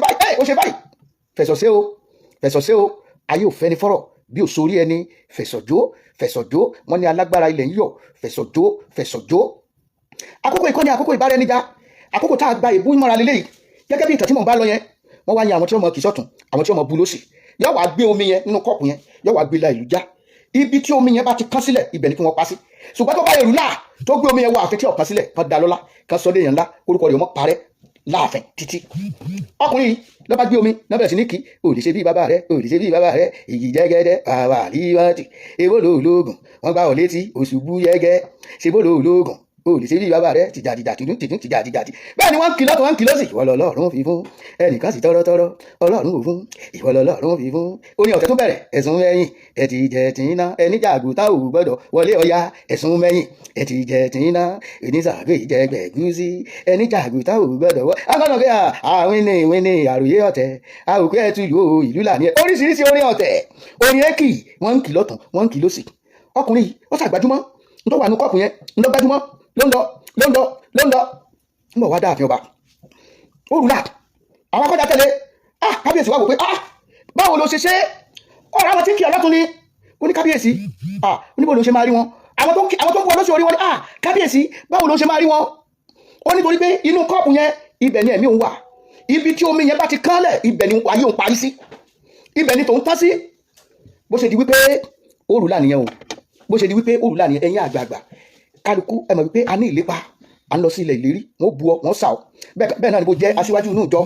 báyìí fẹ̀sọ̀sẹ́ o ayé ò fẹ́ ni fọ́rọ̀ bí òṣòrí ẹni fẹ̀sọ̀jó wọ́n ní alágbára ilẹ̀ ń yọ̀ fẹ̀sọ̀jó àkókò ìkọ́ni àkókò ìbáraẹnijà àkókò tá a gba ìbú ìmọ̀ra lélẹ́yìí gẹ́gẹ́ bí ìtàn tí mò ń bá lọ yẹn wọ́n wá yan àwọn tí wọ́n mọ kì í sọ̀tún àwọn tí wọ́n mọ bu lósì yóò wá gbé omi yẹn nínú kọ́ọ̀pù yẹn yóò wá gbé la ìlú já ibi tí omi yẹn bá ti kán sílẹ̀ ibẹ̀ ni kí wọ́n pa sí ṣùgbọ́n tó bá yẹ rúlà tó gbé omi yẹn wọ àfin tí ọ̀kan sílẹ̀ kan da lọ́lá kan sọ léèyàn ńlá orúkọ rẹ̀ mọ́ parẹ́ láàfin títí ọkùnrin yìí ló bá gbé omi náà bẹ̀rẹ̀ sí ní kí òdì ṣe bí bàbá rẹ̀ èyí jẹ́gẹ́dẹ́ àwà àríwájú èwo lóògùn wọ́n gbá ọ létí òṣùbù yẹ́gẹ́ ṣe bó lóògùn òdì ṣe bí bàbá rẹ̀ tìjàdìjà tìdún tìjàdìjàdì bẹ́ẹ̀ ni wọ́n ń kí lọ́tọ̀ wọ́n ń kí lọ́sì ìwọ lọ́lọ́run fi fún ẹnìkan sì tọrọtọrọ Ọlọ́run kò fún ìwọ lọ́lọ́run fi fún orin ọ̀tẹ̀ tó bẹ̀rẹ̀ ẹ̀sùn mẹ́yìn ẹ̀tì jẹ̀tìínà ẹni jàgùtà ò gbọ́dọ̀ wọlé ọya ẹ̀sùn mẹ́yìn ẹ̀tì jẹ̀tìínà onísàgbé ìjẹgbẹ̀gúsí ẹni jàgùtà ò gbọ́dọ̀ wọ akọ́nà pé àwìnì àròyé ọ̀tẹ̀ àwòkú ẹ̀tù ìlú làní oríṣiríṣi orin ọ̀tẹ̀ orin èkì wọ́n ń kì lọ́tún wọ́n ń kì lọ́sì ọkùnrin yìí ó ṣàgbájúmọ́ ń tó wà ní kọ́ọ̀pù yẹn ń lọ gbájúmọ́ ló ń lọ ń bọ̀ wá dáàfin ọba ó rúlà àwọn akọ́jà tẹ̀lé kábíyèsí wá wò pé báwo ló ṣe ṣe ọ̀rọ̀ àwọn tí ń kí ọlọ́tún ni ó ní kábíyèsí oníbo ló ṣe máa rí wọn àwọn tó ń bọ̀ lọ́sọ̀ orí wọn ni kábíyèsí báwo ló ṣe máa rí wọn ó nítorí pé inú kọ́ọ̀pù yẹn ibẹ̀ ni ẹ̀mí òun wà ibi tí omi yẹn bá ti kánlẹ̀ ibẹ̀ ni ayé òun parí sí ibẹ̀ ni tòun tán sí bó ṣe di wípé ó rúlà nìyẹn o bó ṣe di wípé ó rúlà nìyẹn ẹ̀yin àgbààgbà kálukú ẹ mọ̀ wípé a ní ìlépa à ń lọ sí ilẹ̀ ìlérí wọ́n bu ọ wọ́n sà ọ bẹ́ẹ̀ náà ni bó jẹ́ aṣíwájú inú ìjọ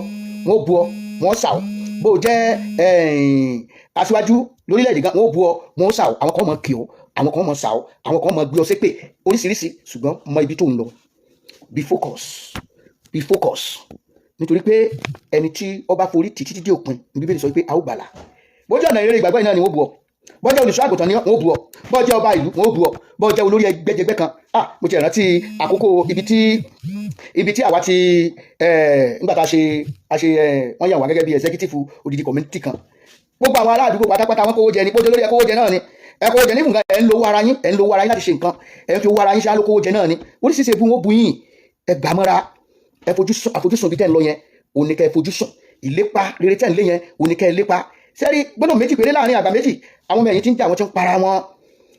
wọ́n bu ọ wọ́n sà ọ bó jẹ́ aṣíwájú lórílẹ̀‐èdè gan wọ́n bu ọ wọ́n sà ọ àwọn kan mọ̀ kì ọ àwọn kan mọ̀ sà ọ àwọn kan mọ̀ gbé ọ ṣépè oríṣiríṣi ṣùgbọ́n mọ ibi tó ń lọ be focus nítorí pé ẹni tí ọba forí títí dé òpin ní Bíbélì sọ pé a ó gbàlà bójú ọ̀nà ìrere ìgbàgbọ́ yìí náà ni wọ́n bu ọ bọ́jẹ́ olùṣọ́ àgùntàn ni wọ́n bu ọ bọ́jẹ́ ọba ìlú wọ́n bu ọ bọ́jẹ́ olórí ẹgbẹ́jẹgbẹ́ kan mo ti rántí àkókò ibi tí àwa ti nígbà tá a ṣe wọ́n yàn wá gẹ́gẹ́ bí executive odidi community kan gbogbo àwọn ará àdúgbò pátápátá wọn kówó jẹ ní bójú olórí ẹ kówó jẹ náà ni ẹ kówó jẹ ní fúnkan ẹ ń lo owó ara yín láti ṣe nǹkan ẹ ń fi owó ara yín ṣáá ló kówó jẹ náà ni oríṣiríṣi ebu wọn bu yín ẹ gbà mọ́ra ẹ àfojúsùn bí tẹ́ ń lọ yẹn òun ni kẹ́ ẹ fojúsùn ìlépa rere tẹ́ ń lé yẹn òun ni kẹ́ ẹ lépa sẹ́rí gbọ́dọ̀ méjì péré láàrin àgbà méjì àwọn ọmọ ẹ̀yìn tí ń jà wọ́n ti ń para wọn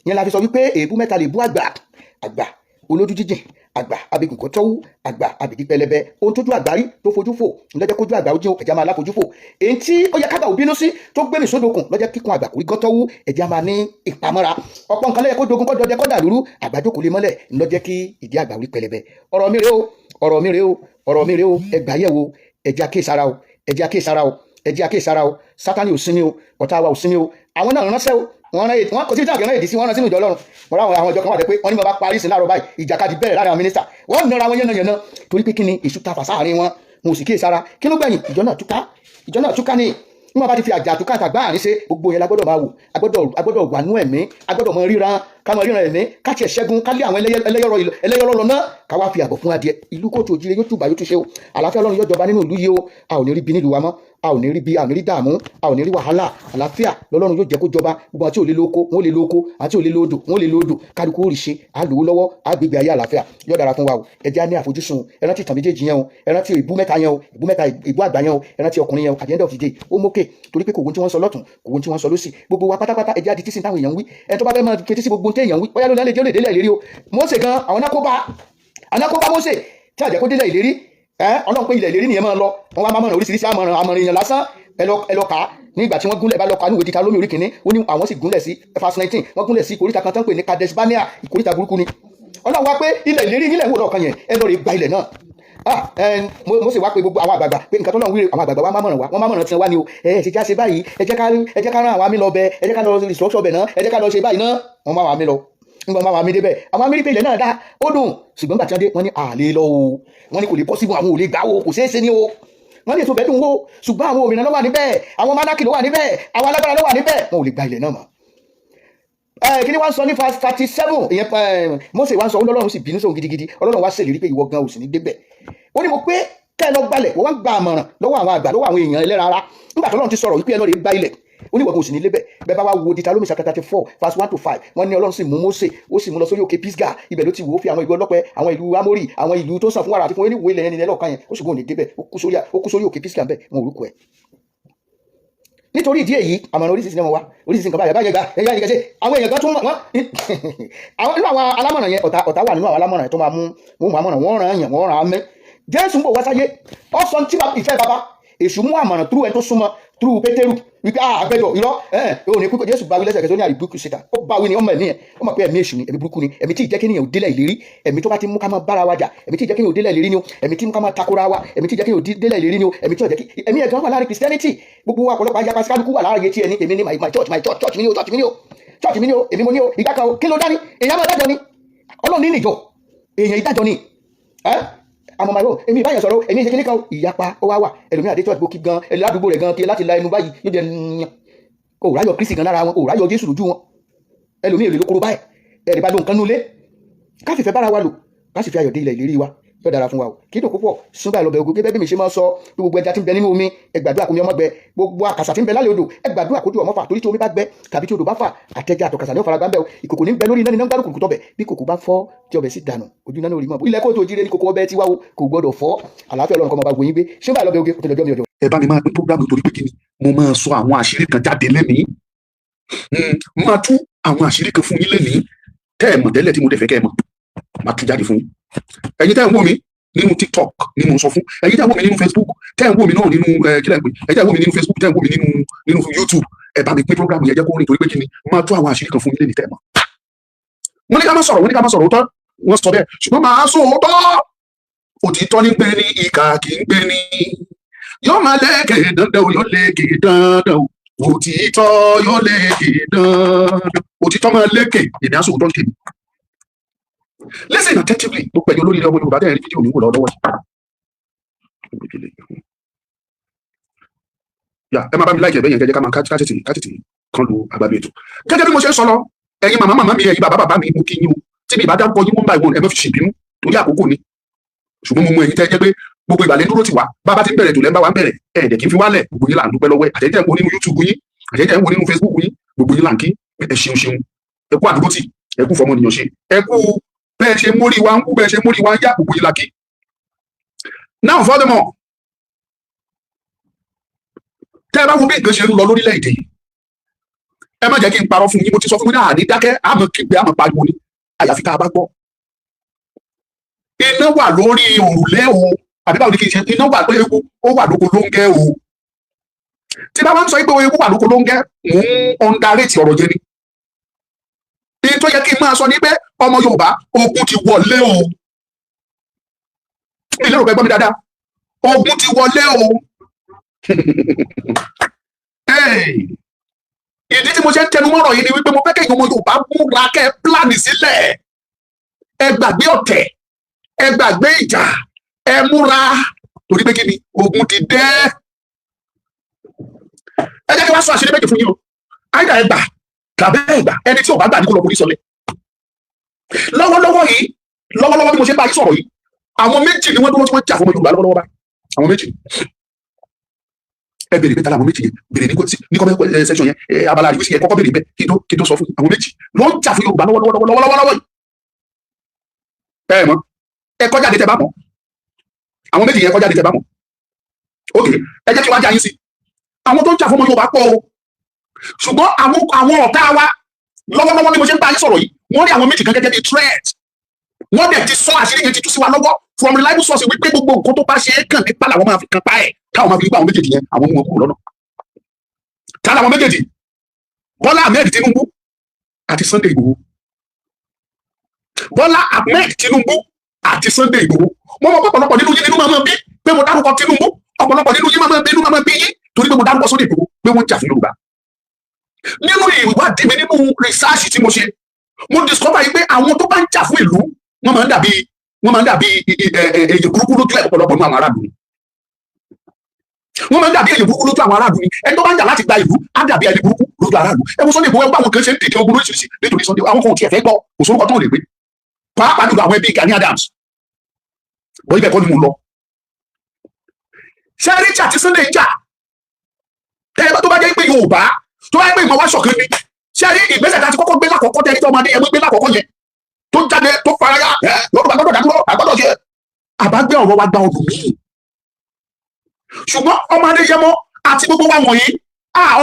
yẹn la fi sọ wípé èébú mẹ́ta lè bú àgbà olójú jíjìn àgbà abẹ́gùnkọ́ tọ́wú àgbà abìdí pẹlẹbẹ ohun tójú àgbà rí tó fojú fò lọ́jọ́ kójú àgbà ó jẹ́ ẹ̀já máa láfojú fò èyí tí ó yẹ kágbà òbínú sí tó gbé mi sódòkun lọ́jọ́ kíkun àgbà kò rí gọ́tọ́wú ẹ̀já máa ní ìpamọ́ra ọ̀pọ̀ nǹkan lẹ́yẹ kó dogun kó dọdẹ kó dàlúrú àgbàdo kò lè mọ́lẹ̀ lọ́jọ́ kí ìdí àgbà orí pẹlẹbẹ ọ̀rọ̀ mi rèé o ẹgbà yẹ̀ wo ẹ̀já kéésara o ẹ̀já kéésara o Sátánì ò sinmi o ọ̀tá wa ò sinmi o àwọn náà ránṣẹ́ o wọn kò sí ìjà àgbẹ̀rán èdè sí wọn rán sínú ìjọ Ọlọ́run wọn láwọn àwọn ìjọ kan wà pé wọn ní mo bá parí sí láàárọ̀ báyìí ìjàkadì bẹ̀rẹ̀ láàrin àwọn mínísítà wọn nira wọn yánnayànna torí pé kí ni èṣù ta fà sáàrin wọn mo sì kíyèsára kí ló gbẹ̀yìn ìjọ náà túká ní níwọ̀n bá ti fi àjà àtúkà àtàgbà àárín ṣe gbogbo yẹn la gbọ́dọ̀ máa wò agbọ́dọ̀ wà nú ẹ̀mí agbọ́dọ̀ mọ ríran ká mọ ríran ẹ̀mí ká tiẹ̀ ṣẹ́gun ká lé àwọn ẹlẹ́yọ̀rọ̀ lọ náà ká wá fi àbọ̀ fún adìẹ ìlú kóòtù òjìrè yóò túbà yóò túnṣe o àlàáfíà Ọlọ́run yóò jọba nínú ìlú yìí o a ò ní rí bí nílùú wa mọ́ a ò ní rí bí a ò ní rí dààmú a ò ní rí wàhálà àlàáfíà lọ́lọ́run yóò jẹ́ kó jọba gbogbo àti ò lè lóko wọn ò lè lóko àti ò lè lódò wọn ò lè lódò kálukú ó rí ṣe á lówó lọ́wọ́ á gbégbé ayé àlàáfíà yóò dára fún wa o ẹ jẹ́ á ní àfojúsùn ẹ rántí ìtàn méjèèjì yẹn o ẹ rántí ìbú mẹ́ta yẹn o ìbú àgbà yẹn o ẹ rántí ọkùnrin yẹn o at the end of the day ó mókè torí pé kò wọ́n tí wọ́n sọ lọ́tún kò wọ́n tí wọ́n sọ lọ́sì gbogbo wa pátápátá ẹ jẹ́ àdìtí sí táwọn èèyàn wí ẹ tó bá fẹ́ máa fetí sí gbogbo téèyàn wí bóyá ló lálẹ́ jẹ́ ó lè délẹ̀ ìlérí o Mósè gan àwọn anákóbá Mósè tí àjẹ́ kó délẹ̀ ìlérí Ọlọ́run pé ilẹ̀ ìlérí nìyẹn máa lọ wọn wá máa mọ̀ràn oríṣiríṣi àmọ̀ràn èèyàn lásán ẹ lọ kà á nígbà tí wọ́n gúnlẹ̀ bá lọ kà á ní ìwé Dítarónómì orí kìíní ó ní àwọn sì gúnlẹ̀ sí verse 19 wọ́n gúnlẹ̀ sí ìkóríta kan tán pè ní Kadesh Barnea ìkóríta burúkú ni Ọlọ́run wá pé ilẹ̀ ìlérí nílẹ̀ wò lọ́ọ̀kan yẹn ẹ lọ rè gba ilẹ̀ náà Mósè wá pé gbogbo àwọn àgbààgbà pé nǹkan tó lọ́n wíre àwọn àgbààgbà wa máa mọ̀ràn wa wọ́n máa mọ̀ràn tiẹ̀ wá ni o ṣe já ṣe báyìí ẹ jẹ́ ká rán àwọn àmì lọ bẹ ẹ jẹ́ ká lọ ìṣọ́ṣọ́ bẹ̀ náà ẹ jẹ́ ká lọ ṣe báyìí náà wọ́n máa wà mí lọ nígbà máa wà mí débẹ̀ àwọn àmì rí pé ilẹ̀ náà dá ó dùn ṣùgbọ́n gbàtí wọ́n dé wọ́n ní àlè lọ o wọ́n ní kò lè possible àwọn ò lè gbà o kò ṣeé ṣe ní o wọ́n lè tó bẹ́ẹ̀ dùn o ṣùgbọ́n àwọn òmìnira ló wà níbẹ̀ àwọn mánákì ló wà níbẹ̀ àwọn alágbára ló wà níbẹ̀ wọn ò lè gba ilẹ̀ náà mọ́ kí ni wọ́n sọ ní verse 37 ìyẹn Mósè wá ń sọ Ọlọ́run sì bínú sóhun gidigidi Ọlọ́run wá ṣèlérí pé ìwọ gan ò sì ní débẹ̀ ó ní mo pé kẹ́ ẹ lọ gbalẹ̀ wọ́n wá gba àmọ̀ràn lọ́wọ́ àwọn àgbà lọ́wọ́ àwọn èèyàn ẹlẹ́ra ara nígbà tó Ọlọ́run ti sọ̀rọ̀ wípé ẹ lọ rè gba ilẹ̀ ó ní ìwọ gan ò sì ní lébẹ̀ bẹ́ẹ̀ bá wá wo Dítarónómì chapter 34 verse 1 to 5 wọ́n ní Ọlọ́run sì mú Mósè ó sì mú lọ sórí òkè Pisga ibẹ̀ ló ti wò ó fi àwọn ìlú ọlọ́pẹ àwọn ìlú Amórì àwọn ìlú tó sàn fún wàrà àti fún oníwèé ilẹ̀ yẹn lọ́ọ̀kan yẹn ó sì gbọ́n ní débẹ̀ ó kú sórí òkè Pisga bẹ́ẹ̀ wọn ò rúkọ ẹ̀ nítorí ìdí èyí àmọ̀ràn oríṣiríṣi náà wá oríṣiríṣi nǹkan báyìí báyìí gba ẹ̀yà ìgbà ṣe àwọn èèyàn kan tún wọ́n àwọn nínú àwọn alámọ̀ràn yẹn ọ̀tá wà nínú àwọn alámọ̀ràn yẹn tó máa mú àmọ̀ràn wọ́n ràn yàn wọ́n ràn án mẹ́ Jésù ń bọ̀ wá sáyé ọ̀sán tí ìfẹ́ bàbá èṣù mú àmọ̀ràn túrú ẹ tó súnmọ́ túrú Pétérù wípé àgbẹ̀dọ̀ irọ́ ò ní pípọ̀ Jésù báwí lẹ́sẹ̀ kẹsàn-án ní àríbúkú síta ó báwí ni ọmọ ẹ̀mí ẹ̀ ó mọ̀ pé ẹ̀mí èṣù ni ẹ̀mí burúkú ni ẹ̀mí tí ì jẹ́ kéèyàn ò délẹ̀ ìlérí ẹ̀mí tó bá ti mú ká máa bára wa jà ẹ̀mí tí ì jẹ́ kéèyàn ò délẹ̀ ìlérí ni o ẹ̀mí tí mú ká máa takora wa ẹ̀mí tí ì jẹ́ kéèyàn ò délẹ̀ ìlérí ni o ẹ̀mí tí ò jẹ́ kí ẹ̀mí ẹ̀gán wà láàrin Christianity gbogbo wa ọ̀pọ̀lọpọ̀ ayé apasíkálukú wà láàrin etí ẹni èmi ní my church mi ni o church mi ni o èmi mo ní o ìgbà kan kí ló dání èèyàn máa dájọ́ ni Ọlọ́run ní ìjọ èèyàn ìdájọ́ ni àmọ́ màá yọ èmi ìbáyọ̀ sọ̀rọ̀ èmi ìṣe kíníkan ìyapa ó wá wà ẹlòmíràn dé church bókí gan ẹlẹ́ àdúgbò rẹ̀ gan kí láti la ẹnu báyìí yóò jẹ́ òòráyọ̀ Kristi gan lára wọn òòráyọ̀ Jésù lójú wọn ẹlòmíràn èlò lókoro báyìí ẹ̀rì bá ló nǹkan nulẹ̀ ká fìfẹ́ bára wa lò ká sì fi ayọ̀ dé ilẹ̀ ìlérí wa yóò dára fún wa o kí dùn púpọ̀ sún báyìí lọ́bẹ̀ ogun gẹ́gẹ́ bí mi ṣe máa ń sọ bí gbogbo ẹja tí ń bẹ nínú omi ẹ gbàdúrà kó mi ọmọ gbẹ gbogbo àkàsà tí ń bẹ lálẹ́ odò ẹ gbàdúrà kó dùn ọmọ fà torí tí omi bá gbẹ tàbí tí odò bá fà àtẹjà àtọkàsà ní ọ̀fara gbáǹbẹ̀ o ìkòkò ní bẹ lórí iná ní náà gbárùkù tọbẹ̀ bí kòkò bá fọ́ tí ọbẹ̀ sì dànù ojú náà orí mọ́ ilẹ̀ kóòtù òjìrè ní kòkò ọbẹ̀ tí wá o kò gbọdọ̀ fọ́ àlàáfíà Ọlọ́run kọ́ máa bá gbóyin gbé ṣé báyìí lọ́bẹ̀ oge kò tẹ̀lé ọjọ́ mi ọjọ́. ẹ bá mi máa pín program torí pé kí ni mo máa sọ àwọn àṣírí kan jáde lénìí máa tú àwọn àṣírí kan fún yín lénìí tẹ́ ẹ mọ̀ tẹ́lẹ̀ tí mo dẹ̀ fẹ́ kẹ́ ẹ mọ̀ máa tú jáde fún yín ẹ̀yin tẹ́ ẹ ń wò mí nínú TikTok ni mo sọ fún ẹ̀yin tẹ́ ẹ ń wò mí nínú Facebook tẹ́ ẹ ń wò mí náà nínú kílẹ̀ pé ẹ̀yin tẹ́ ẹ ń wò mí nínú Facebook tẹ́ ẹ ń wò mí nínú YouTube ẹ bá mi pín program yẹn jẹ́ kó rìn torí pé kí ni máa tú àwọn àṣírí kan fún yín lénìí tẹ́ ẹ mọ̀ wọ́n ní ká má sọ̀rọ̀ òótọ́ wọ́n sọ bẹ́ẹ̀ ṣùgbọ́n máa sọ òótọ́ òtítọ́ ní gbé ní ìkà kì í gbé ní yóò máa lékè dandan o yóò lékè dandan o òtítọ́ yóò lékè dandan òtítọ́ máa lékè èdè aṣọ òótọ́ kéde listen attentively mo pẹ̀lú olórí ọmọ Yorùbá tẹ́ ẹ̀ rí fídíò mi wò lọ́wọ́ yà ẹ máa bá mi láìkẹ́ bẹ́yẹn kẹ́jẹ́ ká máa kájètì kan lu àgbàdo ètò gẹ́gẹ́ bí mo ṣe ń sọ lọ ẹ̀yin màmá mi ẹ̀yin bàbá mi mo kí yín o tí mi bá dáńkọ yín one by one ẹ má fi ṣèbínú torí àkókò ni ṣùgbọ́n mo mú ẹ̀yin tẹ́ jẹ́ pé gbogbo ìgbàlẹ̀ dúró ti wà bàbá ti ń bẹ̀rẹ̀ tó lẹ́ ń bá wa ń bẹ̀rẹ̀ ẹ̀ẹ́dẹ̀ kí n fi wálẹ̀ gbogbo yín là ń dúpẹ́ lọ́wọ́ ẹ̀ àtẹ̀jẹ́ ń wo nínú YouTube yín àtẹ̀jẹ́ ń wo nínú Facebook yín gbogbo yín là ń kí ẹ ṣeun ẹ kú àdúgbò tì ẹ kú fọmọnìyàn ṣe ẹ kú bẹ́ẹ̀ ṣe mórí wa ń kú bẹ́ẹ̀ ṣe mórí wa ń yá gbogbo yín là kí. Now furthermore tẹ́ ẹ bá wo bí nǹkan ṣe ń lọ lórílẹ̀‐èdè yìí ẹ má jẹ́ kí n parọ́ fún yín mo ti sọ fún yín náà ní dákẹ́ àmọ́ kígbe àmọ́ pariwo ni àyàfi tá a bá gbọ́ iná wà lórí òrùlé o àbí báwo ni kì í ṣe iná wà pé ewu ó wà lóko lóńgẹ́ o tí bá wá ń sọ pé ewu wà lóko lóńgẹ́ mò ń ọ̀ndarẹ́tì ọ̀rọ̀ yẹn ni ní tó yẹ kí n máa sọ ní pé ọmọ Yorùbá ogun ti wọlé o mi lérò pé gbọ́ mi dáadáa ogun ti wọlé o ìdí tí mo ṣe ń tẹnu mọ́rọ̀ yìí ni wípé mo fẹ́ kẹ́yìn ọmọ Yorùbá múra kẹ́ pílánì sílẹ̀ ẹ gbàgbé ọ̀tẹ̀ ẹ gbàgbé ìjà ẹ múra torí pé kí ni ogun ti dé. Ẹ jẹ́ kí wọ́n sọ àṣírí méjì fún yín o, àìdá ẹgbà tàbí ẹgbà ẹni tí ò bá gbà ní kó lọ borí sọlẹ̀. Lọ́wọ́lọ́wọ́ yìí, lọ́wọ́lọ́wọ́ bí mo ṣe bá yín sọ̀rọ̀ yìí, àwọn méjì ni wọ́n dúró tí wọ́n jà fún ọmọ Yorùbá lọ́wọ́lọ́wọ́ bá àwọn méjì. Ẹ bèrè pé ta làwọn méjì yẹn, bèrè ní comment section yẹn, abala àríwísí yẹn kọ́kọ́ bèrè bẹ́ẹ̀ kí n tó sọ fún àwọn méjì ló ń jà fún Yorùbá lọ́wọ́lọ́wọ́ yìí. Ẹ mọ̀ ẹ kọjá de tẹ bá mọ̀ àwọn méjì yẹn kọjá de tẹ bá mọ̀. Ok, ẹ jẹ́ kí wọ́n já yín sí àwọn tó ń jà fún ọmọ Yorùbá pọ̀ o, ṣùgbọ́n àwọn ọ̀tá wa lọ́wọ́lọ́wọ́ bí mo ṣe ń bá yín sọ̀rọ̀ yìí wọ́n rí àwọn méjì kan gẹ́gẹ́ bí threat. Wọ́n dẹ̀ ti sọ àṣírí yẹn ti tú sí wa lọ́wọ́ from reliable source wípé gbogbo nǹkan tó bá ṣe é kàn nípa làwọn máa fi kan pa ẹ̀ káwọn máa fi gbé àwọn méjèèjì yẹn àwọn mú wọn kúrò lọ́nà. Ta làwọn méjèèjì? Bọ́lá Ahmed Tinubu àti Sunday Igboho. Bọ́lá Ahmed Tinubu àti Sunday Igboho. Mo mọ̀ pọ̀pọ̀lọpọ̀ nínú yín nínú máa bí pé mo dárúkọ Tinubu, ọ̀pọ̀lọpọ̀ nínú yín máa bí yín torí pé mo dárúkọ Sunday Igboho pé wọ́n jà fún Yorùbá. Nínú ìwádìí mi nínú research tí mo ṣe, mo discover yìí pé àwọn tó bá ń jà fún ìlú wọ́n máa ń dàbí èyí burúkú lójú ẹ̀ ọ̀pọ̀lọpọ̀ nínú àwọn aráàlú ni. Wọ́n máa ń dàbí èyí burúkú lójú àwọn aráàlú ni. Ẹni tó bá ń jà láti gba ìlú á dàbí ẹni burúkú lójú aráàlú. Ẹ wo Sunday Igboho ẹ bá àwọn kan ṣe ń dìde ogun lóríṣiríṣi nítorí Sunday àwọn kan ò tiẹ̀ fẹ́ gbọ́ kò sórúkọ tó lè gbé. Pàápàá jùlọ àwọn ẹbí Gani Adams. Bọ́ ibẹ̀ kọ́ ni mo lọ. Ṣé rí jà tí Sunday jà? Ẹ tó bá jẹ́ pé Yorùbá tó bá jẹ́ pé ìmọ̀ wá ṣọ̀kan ni. Ṣé rí ìgbésẹ̀ tá a ti kọ́kọ́ gbé lákọ̀ọ́kọ́ tẹ́ ẹni tó ọmọdé ẹ̀mú gbé lákọ̀ọ́kọ́ yẹn tó jáde tó faraya Yorùbá gbọ́dọ̀ dádúró àgbọ́dọ̀ ṣe àbágbé ọ̀rọ̀ wa gba ọdún míì. Ṣùgbọ́n ọmọ Adéyẹmọ àti gbogbo wa wọ̀nyí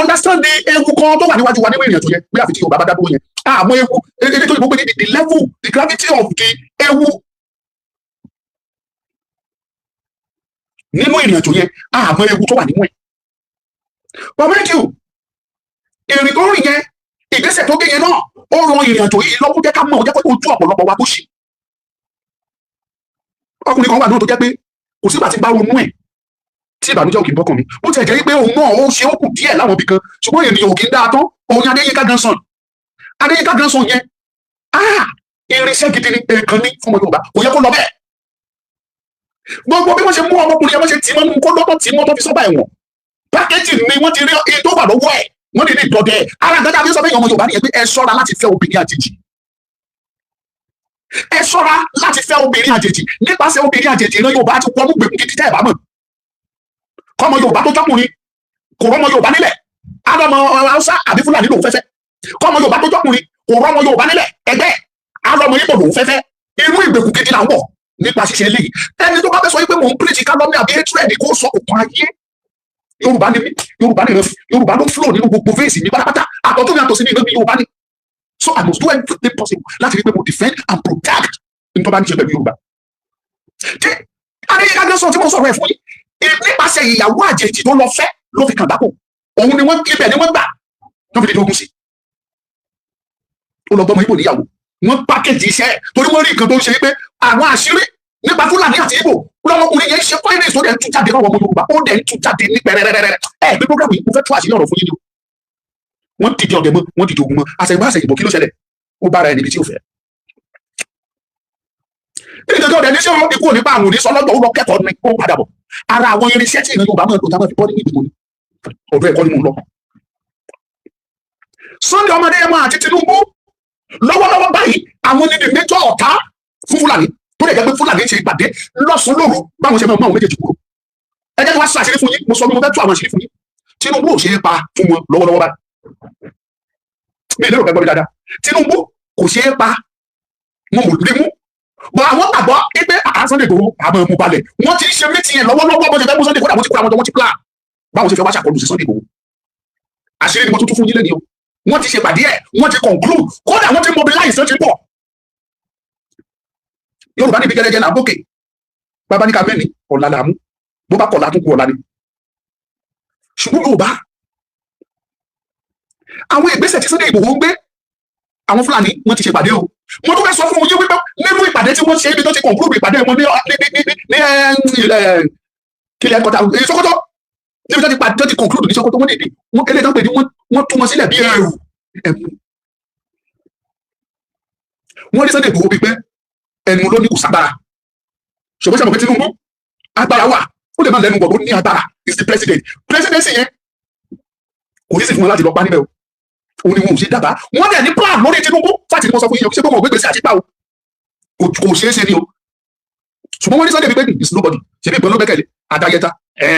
understand ewu kan tó wà níwájú wa nínú ìrìnàjò yẹn bí àfi tí Yorùbá bá dádúró yẹn àmọ́ ewu èdè tó gbogbo ní the level the gravity of the ewu nínú ìrìnàjò yẹn àmọ́ ewu tó wà nínú ẹ̀. But thank you ìrìn tó rìn yẹn ìgbésẹ̀ tó gé yẹn náà ó ran ìrìnàjò yìí lọ́wọ́ jẹ́ ká mọ̀ ó jẹ́ pé ojú ọ̀pọ̀lọpọ̀ wa tó ṣì. Ọkùnrin kan wà náà tó jẹ́ pé kò sígbà tí bá ronú ẹ̀ tí ìbànújẹ́ òkè bọ́kàn mi ó ti ẹ̀jẹ̀ pé òun náà ó ṣe ó kù díẹ̀ láwọn ibì kan ṣùgbọ́n ènìyàn òkè ń dáa tán òun ni Adéyínká Grandson yẹn irinṣẹ́ gidi ni èèkàn ní fún ọmọ Yorùbá kò yẹ kó lọ bẹ́ẹ̀. Gbogbo bí wọ́n ṣe mú ọmọkùnrin yẹn wọ́n ṣe tì í mọ́ kó lọ́tọ̀ tì í mọ́ tó fi sọ́bà ẹ̀wọ̀n pákéjì ni wọ́n ti rí ètò wà lọ́wọ́ ẹ̀ wọ́n ní ìdọ̀dẹ̀ ara nǹkan tàbí sọ fún ọmọ Yorùbá nìyẹn pé ẹ ṣọ́ra láti fẹ́ obìnrin àjèjì. Ẹ ṣọ́ra láti fẹ́ obìnrin àjèjì nípasẹ̀ obìnrin àjèjì ìran Yorùbá ti wọnú gbèkùn gidi tẹ́ ẹ̀ bá mọ̀. Kọ́mọ Yorùbá tó jọ́kùnrin kò rọ́mọ Yorùbá nílẹ̀ àrọ́mọ Haúsá àbí Fúlàní lòun fẹ́fẹ́. Kọ́mọ Yorùbá tó jọ́kùnrin kò rọ́mọ Yorùbá nílẹ̀ ẹgbẹ́ àrọ́mọ Ìgbò lòun fẹ́fẹ́. Irú ìgbèkùn gidi là ń wọ̀ nípa ṣíṣe eléyìí. Ẹni tó bá fẹ́ sọ pé mò ń pírètì kálọ́mì àbí hatred kó sọ òkun ayé. Yorùbá ni mí, Yorùbá ni ìran, Yorùbá ló ń flow nínú gbogbo fèsì mi pátápátá àtọ̀tún mi àtòsí mi ìran mi Yorùbá ni. So I must do everything possible láti rí pé mo defend and protect nítorí bá ní ṣe pẹ̀lú Yorùbá. Tí Adéyínká Grandson tí mo sọ̀rọ̀ ẹ̀ fún yín nípasẹ̀ ìyàwó àjèjì tó lọ fẹ́ ló fi kàn dápò òun ni wọ́n ibẹ̀ ni wọ́n gbà tó fi di ogun sí. Ó lọ gbọ́mọ Ìgbò níyàwó wọ́n pákéjì iṣẹ́ torí wọ́n rí nǹkan tó ń ṣe pé àwọn àṣírí nípa Fúlàní àti Ìgbò lọ́mọkùnrin yẹn ṣe fáìlì tó dẹ̀ ń tú jáde lọ́wọ́ ọmọ Yorùbá ó dẹ̀ ń tú jáde ní pẹ̀rẹ̀rẹ̀rẹ̀ bí programu yìí mo fẹ́ tú àṣírí ọ̀rọ̀ fún yín ni o. Wọ́n dìde ọ̀dẹ̀ mọ́ wọ́n dìde ogun mọ́ àṣẹ̀yìnbọ̀ kí ló ṣẹlẹ̀ ó bára ẹ̀ níbi tí ò fẹ́. Nítorí ọ̀dẹ̀ níṣẹ́ ikú nípa àrùn ní sọlọ́gbọ̀ ó lọ kẹ́kọ̀ọ́ ní ó padà bọ̀ ara àwọn irinṣẹ́ tí ìran Yorùbá máa ń lò táwọn fi bọ́ nínú ìdìbò ni ọ̀dọ̀ ẹ̀kọ́ ni mo ń lọ. Sunday Ọmọdéyẹmọ àti Tinubu lọ́wọ́lọ́wọ́ báyìí àwọn ní the major ọ̀tá fún Fúlàní tó lè jẹ́ pé Fúlàní ṣe ìpàdé lọ́sùn lóru báwọn ṣe máa mú àwọn méjèèjì kúrò. Ẹ jẹ́ kí wọ́n ṣàṣírí fún yín mo sọ pé mo fẹ́ tú àwọn àṣírí fún yín Tinubu ò ṣe é pa fún wọn lọ́wọ́lọ́wọ́ báyìí. Mi ìlérò pẹ́ gbọ́ mi dáadáa Tinubu kò ṣe é pa wọn ò rí mú bọ̀ àwọn gbàgbọ́ pé Sunday Igboho àmọ́ ẹ̀mú balẹ̀ wọ́n ti ṣe mítì yẹn lọ́wọ́lọ́wọ́ bó ṣe fẹ́ mú Sunday kódà wọ́n ti kó àwọn ọmọ wọn ti plan báwọn ṣe fẹ́ wá ṣàkóso sí Sunday Igboho. Àṣírí ni mo tuntun fún yín lẹ́ni o wọ́n ti ṣe pàdé ẹ̀ wọ́n ti conclude kódà wọ́n ti mobilize wọ́n ti pọ̀. Yorùbá níbi gẹ́gẹ́ náà gòkè bàbá ní ká mẹ́ni ọ̀la làmú bó bá kọ̀ látún kú ọ̀la ni. Ṣùgbọ́n Yorùbá àwọn ìgbésẹ̀ tí Sunday Igboho ń gbé àwọn Fúlàní wọ́n ti ṣe pàdé o mo tún fẹ́ sọ fún yín wípé nínú ìpàdé tí wọ́n ṣe ibi tó ti conclude ìpàdé wọn ní kílẹ̀ kọta Sókótó níbi tó ti conclude ní Sókótó wọ́n dìde wọ́n kélé tán pé wọ́n tú wọn sílẹ̀ bí ẹrù ẹ̀mú. Wọ́n rí Sunday Igboho bíi pé ẹnu ló ní kò ságbára ṣùgbọ́n ṣàmọ̀ pé Tinubu agbára wà ó lè má lẹ́nu gbọ̀gbọ̀ ní agbára is the president presidency yẹn kò ní sì fún wọn láti lọ pa níbẹ̀ o òun ni wọn ò ṣe dábàá wọn dẹ̀ ní plan lórí Tinubu fáti ni mo sọ fún yín ṣé pé wọn ò gbégbèsè àti pa o kò ṣeé ṣe ni o ṣùgbọ́n wọn ní Sunday Igboho is nobody ṣe bí ìpín ló gbẹ́kẹ̀lé adáyẹta ẹ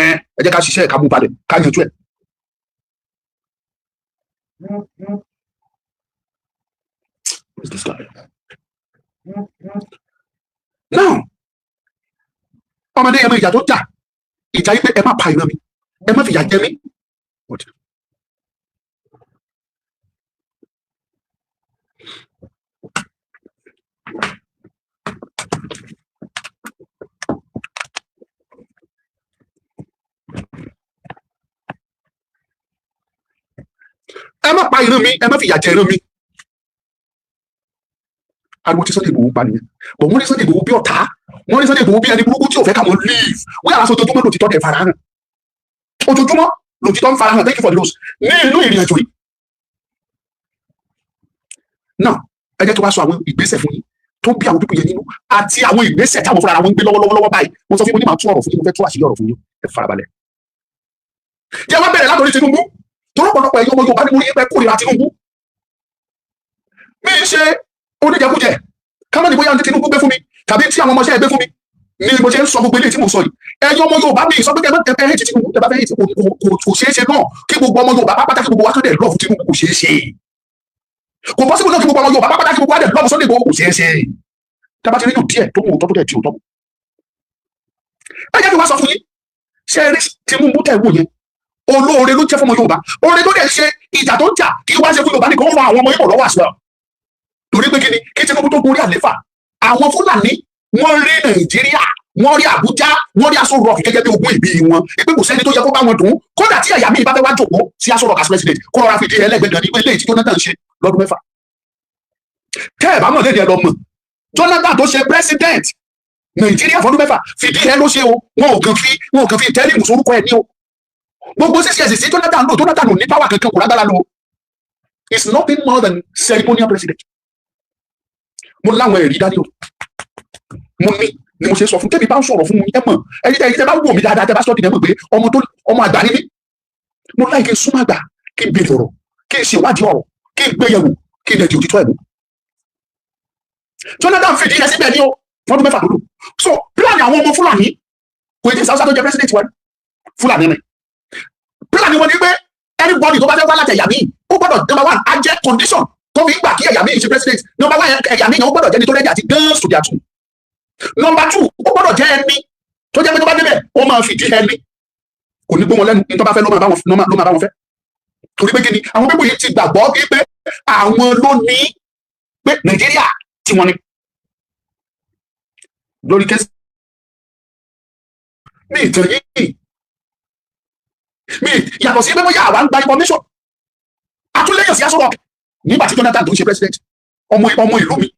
jẹ́ ká ṣiṣẹ́ ká mú balẹ̀ ká yanjú ẹ̀. now ọmọdé yẹn mọ ìjà tó jà ìjà yìí pé ẹ má pa ìran mi ẹ má fìyà jẹ mí. ẹ má pa ìran mi ẹ má fìyà jẹ ìran mi. ariwo tí Sunday Igboho pa nìyẹn bọ̀ wọ́n ní Sunday Igboho bí ọ̀tá wọ́n ní Sunday Igboho bí ẹni burúkú tí ò fẹ́ ká wọn leave wọ́n yàrá sọ ojoojúmọ́ lòtítọ́ dẹ̀ farahàn ojoojúmọ́ lòtítọ́ ń farahàn thank you for the rose ní inú ìrìn àjò yìí. náà ẹ jẹ́ tó bá sọ àwọn ìgbésẹ̀ fún yín tó bí àwọn pípọ̀ yẹn nínú àti àwọn ìgbésẹ̀ táwọn fúnra wọn ń gbé lọ́wọ́lọ́wọ́ báyìí wọ́n sọ fún mi ní màá tú ọ̀rọ̀ fún yín mo fẹ́ tú àṣírí ọ̀rọ̀ fún yín ẹ farabalẹ̀. jẹ́ wá bẹ̀rẹ̀ látọ̀rí Tinubu tó rọ́pọ̀lọpọ̀ ẹ̀yọ́ ọmọ Yorùbá ní mo rí pẹ́ kórìíra Tinubu mi ń ṣe oníjẹkújẹ kámọ́ ní bóyá ní Tinubu gbé fún mi tàbí tí àwọn ọmọọṣẹ́ gbé fún mi ní mo ṣe ń sọ gbogbo eléyìí tí mo sọ yìí ẹ̀yin ọmọ Yorùbá mi sọ pé ẹ hẹ́ẹ̀tì Tinubu tẹ bá fẹ́ hẹ́ẹ̀tì kò ṣeé ṣe náà kí gbogbo ọmọ Yorùbá pátá kí gbogbo wa tó dẹ̀ lọ́ọ̀fù Tinubu kò ṣeé ṣe kò bọ́ síbi náà kí gbogbo ọmọ Yorùbá pátá kí gbogbo wa dẹ̀ lọ́ọ̀fù Sunday Igboho kò ṣeé ṣe tábà ti rí yóò díẹ̀ tó mú òótọ́ tó dẹ̀ di òótọ́. ẹ jẹ́ kí wọ́n sọ fún yín ṣe rí Tinubu tẹ̀ wò yẹn olóore ló jẹ́ fún ọmọ Yorùbá oore tó dẹ̀ ṣe ìjà tó ń jà kí wá ṣe fún Yorùbá nìkan ó ran àwọn ọmọ Ìgbò lọ́wọ́ àṣọ torí pé kíni kí Tinubu tó gorí àléfà àwọn Fúlàní wọ́n rí Nàìjíríà wọ́n rí Àbújá wọ́n rí Aso Rock gẹ́gẹ́ bí ogún ìbí wọn pé kò sẹ́ni tó yẹ kó bá wọn dùn kódà tí ẹ̀yà míì bá fẹ́ wá jòkó sí Aso Rock as president kó rọra fìdí ẹlẹ́gbẹ̀dàn ní ilé tí Jonathan ṣe lọ́dún 6 tẹ́ ẹ̀ bá mọ̀ léde ẹ lọ mọ̀ Jonathan tó ṣe president Nàìjíríà fọdún 6 fìdí ẹ ló ṣe o wọn ò kàn fi tẹ́lẹ̀ mùsùlùkọ ẹ ní o gbogbo CCS sí Jonathan ò ní power kankan kò lágbára lọ it's nothing more than ceremonial president mo láwọn ẹ̀rí dání o mo ní ni mo ṣe sọ fún tẹ́bi bá ń sọ̀rọ̀ fún mi ẹ mọ̀ ẹ̀yin tẹ́ bá wò mí dáadáa tẹ́ bá sọ́ọ̀dì mọ̀ pé ọmọ àgbà ni mí mo láì kí n súnmọ́ àgbà kí n béèrè ọ̀rọ̀ kí n ṣe ìwádìí ọ̀rọ̀ kí n gbé yẹ̀wò kí n lè di òtítọ́ ẹ̀mú. Jonathan fìdí ẹ síbẹ̀ ní o fọdún 6 lódò so plan àwọn ọmọ Fúlàní kò tí Sáúsá tó jẹ president wa Fúlàní ni plan wọn ni pé anybody tó bá fẹ́ wá láti ẹ̀yà míì ó gbọ́dọ̀ number 1 á jẹ́ condition tó fi gbà kí ẹ̀yà míì ṣe president number 1 ẹ̀yà míì yẹn ó gbọ́dọ̀ jẹ́ ní tó rẹ́dí àti guns to their tomb number 2 ó gbọ́dọ̀ jẹ́ ẹni tó jẹ́ pé tó bá débẹ̀ ó máa fìdí ẹni kò ní gbó wọn lẹ́nu ní tó bá fẹ́ ló máa bá wọn fẹ́ torí pé kí ni àwọn pípọ̀ yìí ti gbàgbọ́ pé àwọn ló ní pé Nàìjíríà tí wọ́n ní lórí kẹ́sì ní ìtàn yìí mi yàtọ̀ sí pé wọ́n yà wá ń gba information àtúnlẹ̀yìn sí Aso Rock nígbà tí Jonathan tó ń ṣe president ọmọ ìlú mi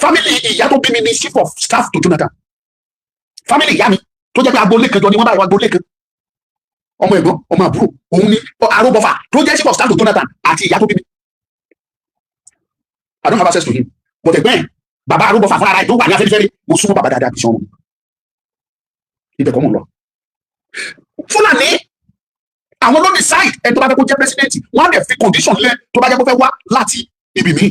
family ìyá tó bí mi ní chief of staff to Jonathan family ìyá mi tó jẹ́ pé agboolé kan jọ ni wọ́n bá wà agboolé kan ọmọ ẹ̀gbọ́n ọmọ àbúrò òun ni Aróbọ̀fà tó jẹ́ chief of staff to Jonathan àti ìyá tó bí mi I don't have access to him but ẹ̀gbọ́n bàbá Aróbọ̀fà fúnra rẹ̀ tó wà ní afẹ́fẹ́rẹ́ mo súnmọ́ bàbá dáadáa bí sọ́wọ́n ibẹ̀ kọ́ mọ̀ lọ. Fúlàní àwọn ló decide ẹni tó bá fẹ́ kó jẹ́ president wọ́n á dẹ̀ fi condition lé tó bá jẹ́ kó fẹ́ wá láti ibi míì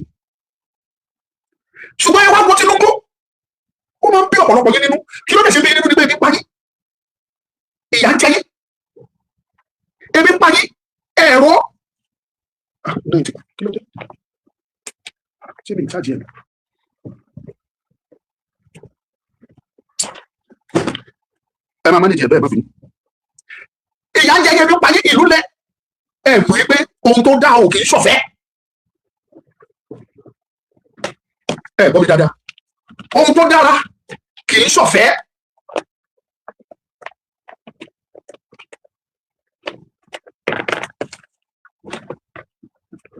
ṣùgbọ́n ẹ wá gbọ́ Tinubu ó máa ń bí ọ̀pọ̀lọpọ̀ yín nínú kí ló dé ṣe bí nínú nígbà ebi ń pa yín ìyà ń jẹ yín ebi ń pa yín ẹ̀rọ kí ló dé ṣé mi ìtajà ẹ̀ ẹ máa manage ẹ bẹ́ẹ̀ má fi ìyà ń jẹ yín ebi ń pa yín ìlú lẹ ẹ mọ̀ pé ohun tó dá o kì í ṣọ̀fẹ́ ẹ gbọ́ mi dáadáa ohun tó dára kì í ṣọ̀fẹ́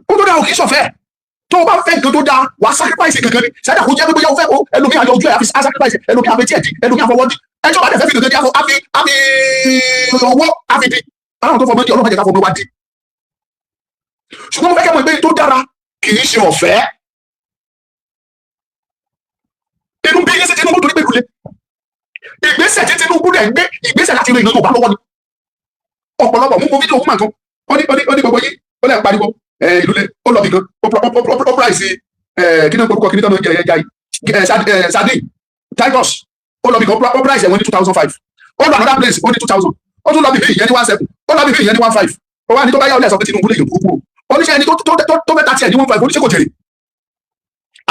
ohun tó dára kì í ṣọ̀fẹ́ tó o bá fẹ́ nǹkan tó dáa wàá sacrifice kankan ni ṣáà kò jẹ́ pé bóyá o fẹ́ o ẹlòmíì àjọ ojú ẹ̀ á sacrifice ẹlòmíì àfẹ́ tiẹ̀ di ẹlòmíì àfọwọ́ di ẹjọ́ bá dẹ̀ fẹ́ fi kankan di àfi owó àfi di àwọn tó fọmọ di ọlọ́mọdé ká fọmọ wá di ṣùgbọ́n mo fẹ́ kẹ́ mọ̀ pé tó dára kì í ṣe ọ̀fẹ́ inú bí yín sí Tinubu torí pé lulẹ̀ ìgbésẹ̀ tí Tinubu rẹ̀ ń gbé ìgbésẹ̀ láti ran ìran Yorùbá lọ́wọ́ ni ọ̀pọ̀lọpọ̀ mú fídíò woman kan ó ní gbogbo yín ó lẹ́ ń pariwo ìlú lé ó lọ bìkan ó price kí náà orúkọ kí ní tán náà jẹ sardine Titus ó lọ bìkan ó price ẹ̀wọ̀n ní 2005 ó lọ another place ó ní 2000 ó tún lọ bìbí ìyẹn ní 17 ó lọ bìbí ìyẹn ní 15 ó wá ní tó bá yá ó lẹ̀ sọ pé Tinubu lè yàn kúrú oníṣẹ́ ẹni tó fẹ́ ta tiẹ̀ ní 15 oníṣẹ́ kò jèrè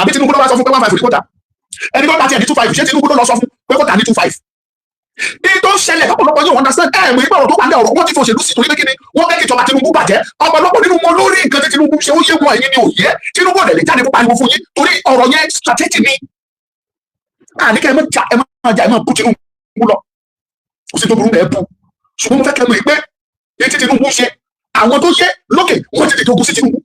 àbí Tinubu ló wá sọ fún pé 15 ní kò ta ẹni tó ta tiẹ̀ ní 25 ṣé Tinubu ló lọ sọ fún pé kò ta ní 25 ní tó ń ṣẹlẹ̀ ọ̀pọ̀lọpọ̀ yóò understand mọ̀ ìgbà ọ̀rọ̀ tó wà ní ọ̀rọ̀ wọ́n ti fòṣèlú sí torí pé kíni wọ́n fẹ́ kí ìjọba Tinubu bàjẹ́ ọ̀pọ̀lọpọ̀ nínú wọn lórí nǹkan tí Tinubu ṣe ó yé wọn ẹ̀yin ni ò yẹ Tinubu ọ̀dẹ̀ lè jáde kó pariwo fún yín torí ọ̀rọ̀ yẹn strategy ni àníkẹ́ ẹ máa jà ẹ máa bú Tinubu lọ kò sí tó burú bẹ́ẹ̀ bú ṣùgbọ́n mo fẹ́ kẹ́ mọ̀ pé èyí tí Tinubu ṣe àwọn tó yẹ lókè wọ́n ti lè dogun sí Tinubu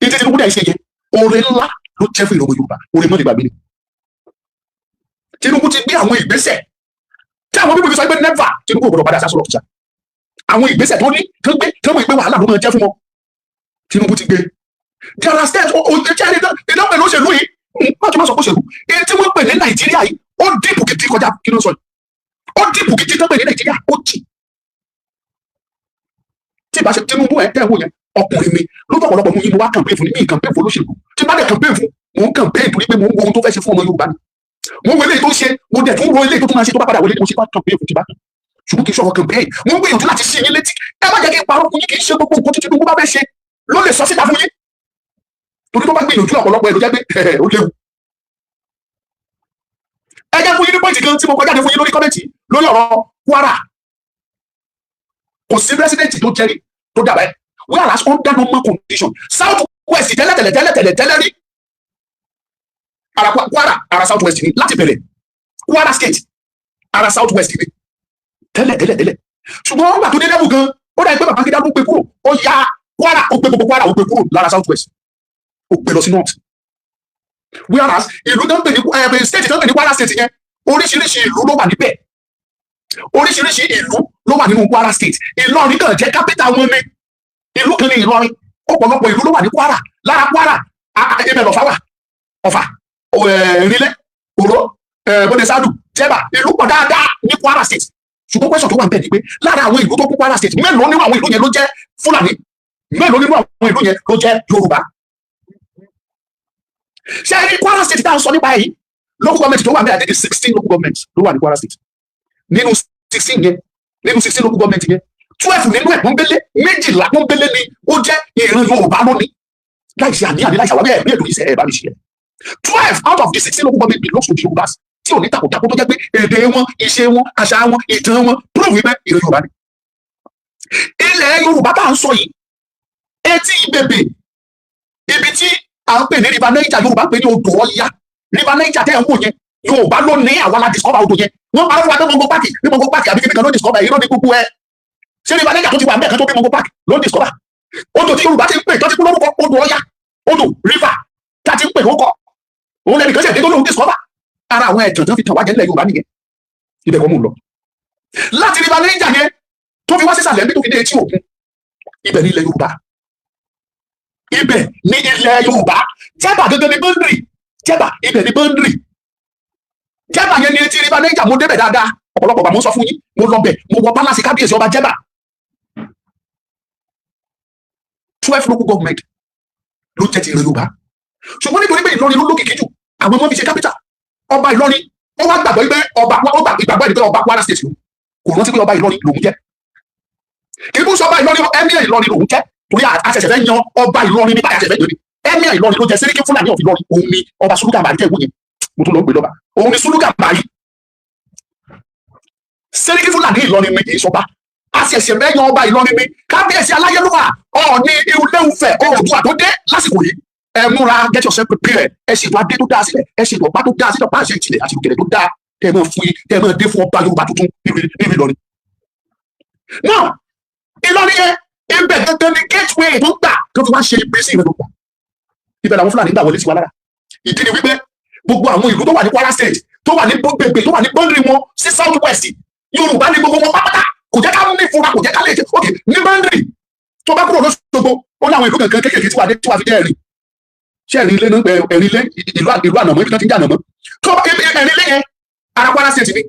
èyí tí Tinubu dẹ̀ ṣe yẹ oore ńlá ló jẹ́ fún ìrọ̀rùn Yorùbá oore mọ́ nígbàgbé ni Tinubu ti gbé àwọn ìgbésẹ̀ tí àwọn bíbélì sọ pé never Tinubu gbọ́dọ̀ padà sásọ̀rọ̀ ọ̀sà àwọn ìgbésẹ̀ tó ní tó gbé tó mọ̀ pé wàhálà ló máa jẹ́ fún wọn Tinubu ti gbé there are steps ìdánwò ló ṣèlú yìí wọ́n ti máa sọ pé ṣèlú èyí tí wọ́n pè ní Nàìjíríà yìí ó dìbò gidi kọjá kí ló sọ yìí ó dìbò gidi tó pè ní Nàìjíríà ó jì tí ìbá ṣe Tinubu ẹ̀ tẹ̀ wò yẹn ọkùnrin mi ló tọ̀pọ̀lọpọ̀ mú yín mo wá campaign fún ní mí campaign fún olóṣèlú tí bá dẹ̀ campaign fún mò ń campaign torí pé mò ń wo ohun tó fẹ́ ṣe fún ọmọ Yorùbá ni mo wo eléyìí tó ṣe mo dẹ̀ tún wo eléyìí tó tún máa ṣe tó bá padà wọlé mo ṣe bá campaign fún ti bá tán ṣùgbọ́n kì í ṣọ̀rọ̀ campaign mo ń gbìyànjú láti ṣí yín létí ẹ má jẹ́ kí n parọ́ fún yín kì í ṣe gbogbo nǹkan tí Tinubu bá fẹ́ ṣe ló lè sọ síta fún yín torí tó bá gbìyànjú ọ̀pọ̀lọpọ̀ ẹ̀ ló jẹ́ pé ó léwu ẹ jẹ́ fún yín ní pọ́ìntì kan tí mo kọjá fún yín lórí kọ́mẹ̀ntì lórí ọ̀rọ̀ Kwara kò sí pírẹsidẹ́ǹtì tó jẹ́rìí tó dàbà ẹ̀ whereas under normal condition South West tẹ́lẹ̀ rí ara Kwara ara South West ni láti bẹ̀rẹ̀ Kwara State ara South West ni tẹ́lẹ̀ ṣùgbọ́n wọ́n gbà tó dé level gan ó dà pé Babangida ló gbé kúrò ó ya Kwara ó gbé gbogbo Kwara ó gbé kúrò lára South West ó gbé lọ sí North whereas ìlú tó ń pè ní state tó ń pè ní Kwara State yẹn oríṣiríṣi ìlú ló wà níbẹ̀ oríṣiríṣi ìlú ló wà nínú Kwara State Ìlọrin kan jẹ́ capital wọn ní ìlú kan ní Ìlọrin ọ̀pọ̀lọpọ̀ ìlú ló wà ní Kwara lára Kwara ibẹ̀ lọ́fà wà Ọ̀fà Ìrìnlẹ̀ Òró Bọ́dẹ Sádù Jẹ̀bà ìlú pọ̀ dáadáa ní Kwara State ṣùgbọ́n pẹ́sọ̀ tó wà ń bẹ̀ ni pé lára àwọn ìlú tó kún Kwara State mélòó nínú àwọn ìlú yẹn ló jẹ́ Fúlàní mélòó nínú àwọn ìlú yẹn ló jẹ́ Yorùbá ṣé ní Kwara State tá à ń sọ nípa yìí local government tó wà ń bẹ̀ àdéhùn 16 local government ló wà ní Kwara State nínú 16 yẹn nínú 16 local government yẹn 12 nínú ẹ̀ pọ́nbélé 12 pọ́nbélé ni ó jẹ́ ìran Yorùbá lónìí láìsí àníyàn láìsí àwọn bẹ́ẹ̀ ètò ìṣẹ́ ẹ̀ bá mi ṣe ẹ̀ 12 out of the 16 local government belongs to the Yorùbá tí ò ní takòtakò tó jẹ́ pé èdè wọn ìṣe wọn àṣà wọn ìtàn wọn prove wípé ìran Yorùbá ni. ilẹ̀ Yorùbá tá à ń sọ yìí etí bèbè ibi tí à ń pè ní River Niger Yorùbá ń pè ní odò Ọya River Niger tẹ́ ẹ̀ ń wò yẹn Yorùbá ló ní àwọn la discover odò yẹn wọ́n parọ́ fún wa tó Mongo Park ní Mongo Park àbí kíni kan ló discover yìí ló ní gbogbo ẹ̀ ṣé River Niger tó ti wà mẹ́ẹ̀kan tó bí Mongo Park ló discover odò tí Yorùbá ti ń pè tó ti kú lórúkọ odò Ọya odò river tá a ti ń pè lórúkọ òun lẹ́nu kan ṣe èdè tó lóun discover ara àwọn ẹ̀jọ̀ tó fi tàn wá jẹ́ nílẹ̀ Yorùbá nìyẹn ibẹ̀ kọ́ mú un lọ láti River Niger yẹn tó fi wá sísàlẹ̀ bí tó fi dé etí òkun ibẹ̀ ní ilẹ̀ Yorùbá ibẹ̀ ní ilẹ̀ Yorùbá Jẹ̀bà gẹ́gẹ́ ní boundary Jẹ̀bà ibẹ̀ ní boundary Jẹ̀bà yẹn ní etí River Niger mo débẹ̀ dáadáa ọ̀pọ̀lọpọ̀ bá mo sọ fún yín mo lọ bẹ̀ mo wọ pálásì kábíyèsí ọba Jẹ̀bà 12 local government ló jẹ́ ti ìran Yorùbá ṣùgbọ́n nítorí pé Ìlọrin ló lókìkí jù àwọn ọmọ fi ṣe capital ọba Ìlọrin ó wá gbàgbọ́ pé ọba ìgbàgbọ́ ẹni pé ọba Kwara State kò rántí pé ọba Ìlọrin lòun jẹ́ kì í bú sọ ọba Ìlọrin Emir Ìlọrin lòun jẹ́ torí àṣẹ̀ṣẹ̀ fẹ́ yan ọba Ìlọrin nípa àṣẹ̀ṣẹ̀ fẹ́ yan Emir Ìlọrin ló jẹ́ Sẹ́ríkì Fúlàní of Ìlọrin òun ni ọba Sùlùkà Màrí tẹ̀ wọ́n yẹn mo tún lọ gbé lọ́ba òun ni Sùlùkà Màrí Sẹ́ríkì Fúlàní Ìlọrin mi kì í sọba àṣẹ̀ṣẹ̀ fẹ́ yan ọba Ìlọrin mi kábíyèsí aláyélúwà Ọọ̀ni Ilé-Ifẹ̀ Oòduà tó dé lásìkò yìí ẹ múra get yourself prepared ẹ ṣètò adé tó dáa sílẹ̀ ẹ ṣètò ọba tó dáa sílẹ̀ ọba àṣẹ ìtìlẹ̀ àti òkèlè tó dáa tẹ ẹ máa fún yín tẹ ẹ máa dé fún ọba Yorùbá tuntun níbi Ìlọrin. now Ìlọrin yẹn ibẹ̀ gẹ́gẹ́ ní gateway tó gbà tó fi wá ṣe ìgbésí ìrìn òkú ibẹ̀ làwọn Fúlàní gbà wọlé sí wa lára ìdí ni wípé gbogbo àwọn ìlú tó wà ní Kwara State tó wà ní gbègbè tó wà ní boundary wọn sí South West Yorùbá ní gbogbo wọn pápátá kò jẹ́ ká ní fura kò jẹ́ ká lè jẹ́ ok ní boundary tó bá kúrò lọ́sọ̀gbọ̀ ó ní àwọn ìlú kankan kékeré tí wà fi jẹ́ ẹ̀rìn ṣé ẹ̀rìn ilé náà ẹ̀rìn ilé ìlú ànàmọ́ ibi tó ti ń jà ànàmọ́ tó ẹ̀rìn ilé yẹn ara Kwara state ni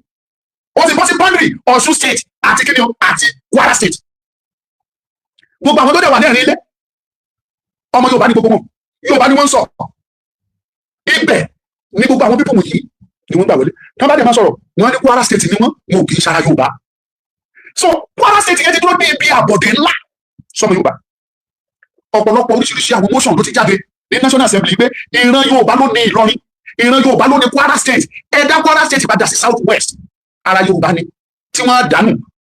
ó ti bọ́ sí boundary Ọ̀ṣun state àti kíni o àti Kwara state gbogbo àwọn tó dẹ̀ wà ní ẹ̀rín ilé ọmọ Yorùbá ní gbogbo wọn Yorùbá ni wọ́n ń sọ ibẹ̀ ní gbogbo àwọn pípọ̀ wọ̀nyí ni wọ́n gbà wọlé tí wọ́n bá dẹ̀ máa sọ̀rọ̀ wọ́n ní Kwara state ni wọ́n kì í ṣara Yorùbá so Kwara state yẹn ti dúró bí ibi àbọ̀dé ńlá sọmọ Yorùbá ọ̀pọ̀lọpọ̀ oríṣiríṣi àwọn motion ló ti jáde ní National Assembly pé ìran Yorùbá ló ní Ìlọrin ìran Yorùbá ló ní Kwara state ẹ̀dá Kwara state padà sí south west ara Yorùbá ni tí wọ́n á dànù